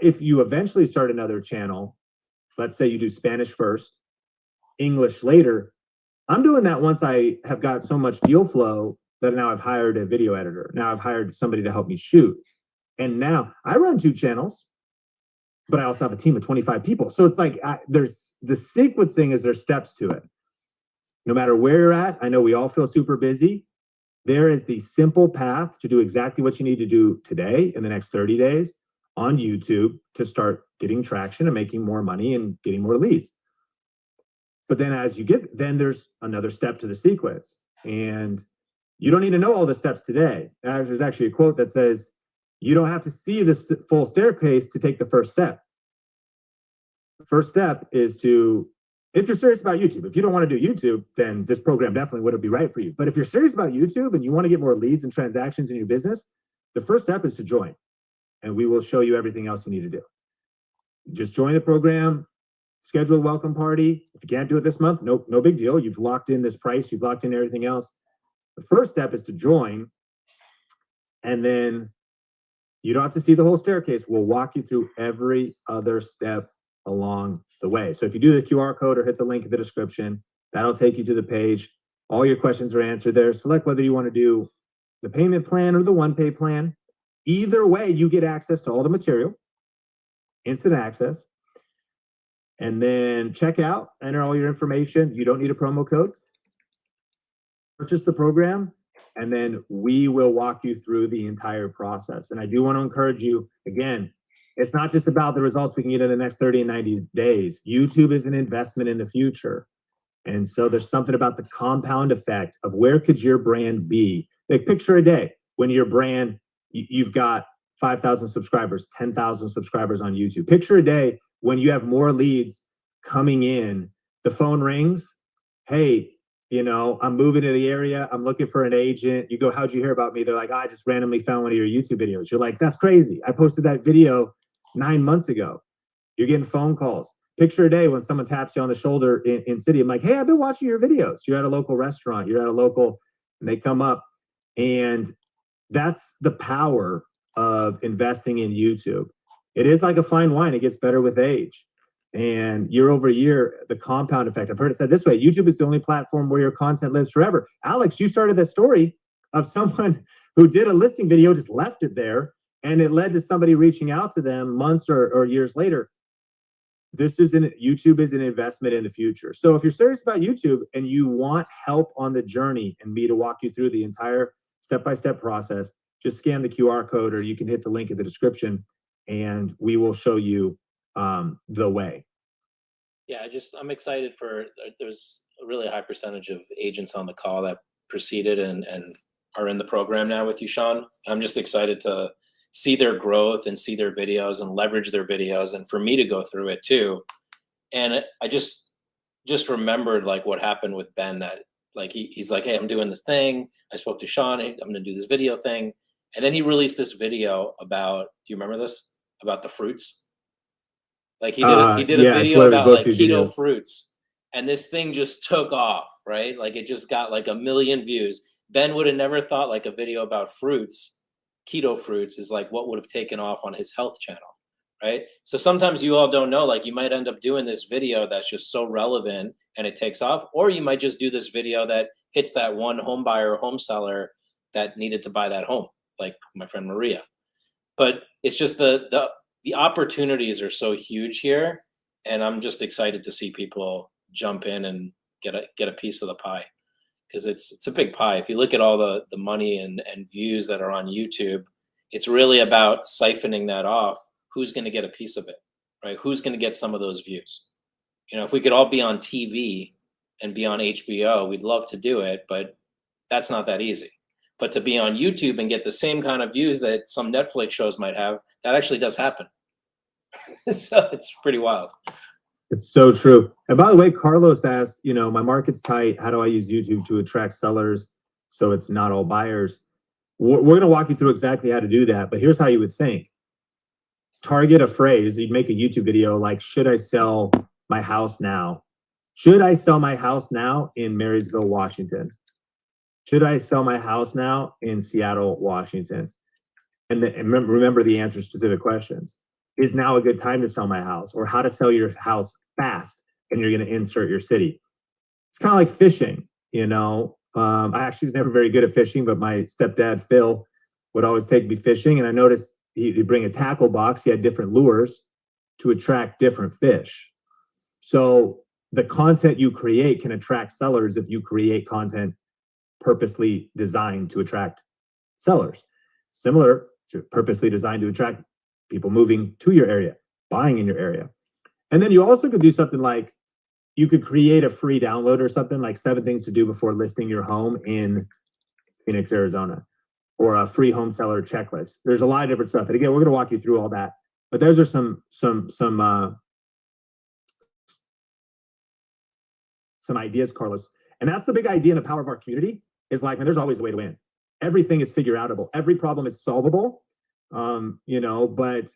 if you eventually start another channel, let's say you do Spanish first, English later, I'm doing that once I have got so much deal flow that now I've hired a video editor. Now I've hired somebody to help me shoot. And now I run 2 channels, but I also have a team of 25 people. So it's like there's the sequencing, is there's steps to it. No matter where you're at, I know we all feel super busy. There is the simple path to do exactly what you need to do today in the next 30 days on YouTube to start getting traction and making more money and getting more leads. But then then there's another step to the sequence. And you don't need to know all the steps today. There's actually a quote that says, you don't have to see the full staircase to take the first step. The first step is to If you're serious about YouTube, if you don't want to do YouTube, then this program definitely wouldn't be right for you. But if you're serious about YouTube and you want to get more leads and transactions in your business, the first step is to join, and we will show you everything else you need to do. Just join the program, schedule a welcome party. If you can't do it this month, no big deal. You've locked in this price, you've locked in everything else. The first step is to join, and then you don't have to see the whole staircase. We'll walk you through every other step along the way. So if you do the QR code or hit the link in the description, that'll take you to the page. All your questions are answered there. Select whether you want to do the payment plan or the one-pay plan. Either way, you get access to all the material, instant access, and then check out, enter all your information. You don't need a promo code. Purchase the program, and then we will walk you through the entire process. And I do want to encourage you, again, it's not just about the results we can get in the next 30 and 90 days. YouTube is an investment in the future. And so there's something about the compound effect of where could your brand be? Like, picture a day when your brand, you've got 5,000 subscribers, 10,000 subscribers on YouTube. Picture a day when you have more leads coming in. The phone rings. Hey, you know, I'm moving to the area. I'm looking for an agent. You go, how'd you hear about me? They're like, I just randomly found one of your YouTube videos. You're like, that's crazy. I posted that video 9 months ago. You're getting phone calls. Picture a day when someone taps you on the shoulder in city. I'm like, hey, I've been watching your videos. You're at a local restaurant. You're at a local, and they come up. And that's the power of investing in YouTube. It is like a fine wine. It gets better with age. And year over year, the compound effect. I've heard it said this way: YouTube is the only platform where your content lives forever. Alex, you started the story of someone who did a listing video, just left it there, and it led to somebody reaching out to them months or years later. YouTube is an investment in the future. So if you're serious about YouTube and you want help on the journey and me to walk you through the entire step-by-step process, just scan the QR code, or you can hit the link in the description and we will show you the way. Yeah, I'm excited for, there's a really high percentage of agents on the call that proceeded and are in the program now with you, Sean. I'm just excited to see their growth and see their videos and leverage their videos, and for me to go through it too. And I just remembered like what happened with Ben, that like he's like, hey, I'm doing this thing. I spoke to Sean, I'm gonna do this video thing. And then he released this video about, do you remember this? About the fruits. Like he did a video about like keto videos. Fruits. And this thing just took off, right? Like it just got like 1 million views. Ben would have never thought like a video about fruits, keto fruits, is like what would have taken off on his health channel, right? So sometimes you all don't know, like you might end up doing this video that's just so relevant and it takes off, or you might just do this video that hits that one home buyer or home seller that needed to buy that home, like my friend Maria. But it's just the opportunities are so huge here, and I'm just excited to see people jump in and get a piece of the pie, because it's a big pie. If you look at all the money and views that are on YouTube, it's really about siphoning that off. Who's going to get a piece of it, right? Who's going to get some of those views? You know, if we could all be on TV and be on HBO, we'd love to do it, but that's not that easy. But to be on YouTube and get the same kind of views that some Netflix shows might have, that actually does happen. So it's pretty wild. It's so true. And by the way, Carlos asked, you know, my market's tight. How do I use YouTube to attract sellers so it's not all buyers? We're going to walk you through exactly how to do that. But here's how you would think. Target a phrase. You'd make a YouTube video like, should I sell my house now? Should I sell my house now in Marysville, Washington? Should I sell my house now in Seattle, Washington? And remember the answer to specific questions. Is now a good time to sell my house? Or how to sell your house fast, and you're going to insert your city. It's kind of like fishing, you know. I actually was never very good at fishing, but my stepdad, Phil, would always take me fishing. And I noticed he'd bring a tackle box. He had different lures to attract different fish. So the content you create can attract sellers if you create content purposely designed to attract sellers. Similar to purposely designed to attract people moving to your area, buying in your area. And then you also could do something like, you could create a free download or something like 7 things to do before listing your home in Phoenix, Arizona, or a free home seller checklist. There's a lot of different stuff. And again, we're going to walk you through all that. But those are some some ideas, Carlos. And that's the big idea and the power of our community is like, man, there's always a way to win. Everything is figure outable. Every problem is solvable. You know, but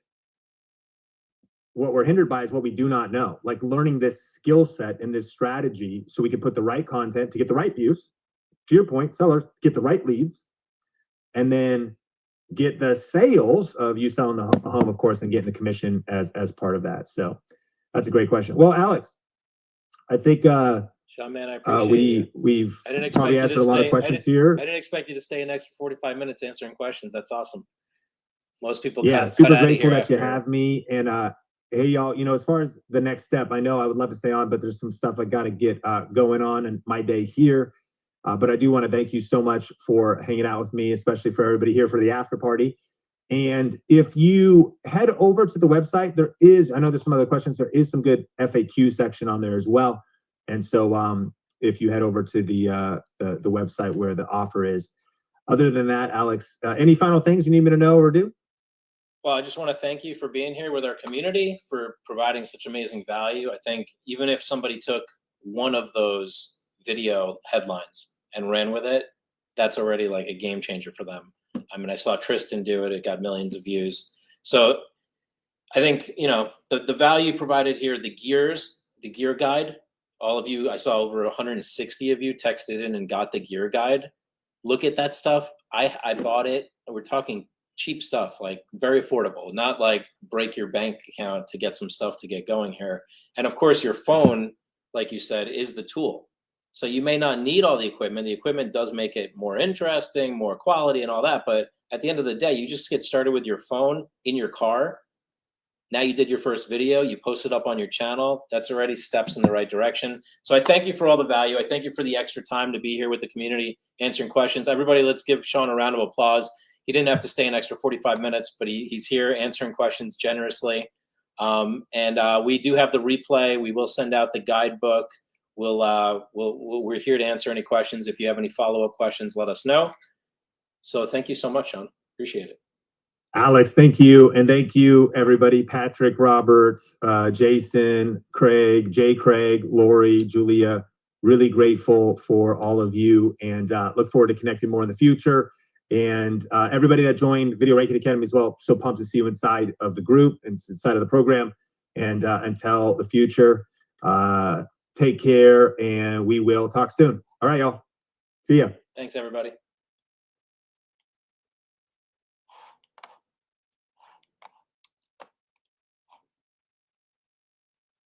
what we're hindered by is what we do not know, like learning this skill set and this strategy so we can put the right content to get the right views. To your point, sellers get the right leads, and then get the sales of you selling the home, of course, and getting the commission as part of that. So that's a great question. Well, Alex, I think Sean, man, I appreciate we've probably answered a lot of questions here. I didn't expect you to stay an extra 45 minutes answering questions. That's awesome. Most people, super grateful that you have me. And hey, y'all, you know, as far as the next step, I know I would love to stay on, but there's some stuff I got to get going on in my day here. But I do want to thank you so much for hanging out with me, especially for everybody here for the after party. And if you head over to the website, there is, I know there's some other questions, there is some good FAQ section on there as well. And so if you head over to the website where the offer is. Other than that, Alex, any final things you need me to know or do? Well, I just want to thank you for being here with our community, for providing such amazing value. I think even if somebody took one of those video headlines and ran with it, that's already like a game changer for them. I mean, I saw Tristan do it. It got millions of views. So I think, you know, the value provided here, the gear guide, all of you, I saw over 160 of you texted in and got the gear guide. Look at that stuff. I bought it. We're talking cheap stuff, like very affordable, not like break your bank account to get some stuff to get going here. And of course, your phone, like you said, is the tool. So you may not need all the equipment. The equipment does make it more interesting, more quality and all that. But at the end of the day, you just get started with your phone in your car. Now you did your first video, you posted up on your channel. That's already steps in the right direction. So I thank you for all the value. I thank you for the extra time to be here with the community, answering questions. Everybody, let's give Sean a round of applause. He didn't have to stay an extra 45 minutes, but he's here answering questions generously. We do have the replay. We will send out the guidebook. We're here to answer any questions. If you have any follow-up questions, let us know. So thank you so much, Sean. Appreciate it. Alex, thank you. And thank you, everybody. Patrick, Robert, Jason, Craig, Jay Craig, Lori, Julia. Really grateful for all of you, and look forward to connecting more in the future. And everybody that joined Video Ranking Academy as well, so pumped to see you inside of the group and inside of the program. And until the future, take care, and we will talk soon. All right, y'all. See ya. Thanks, everybody.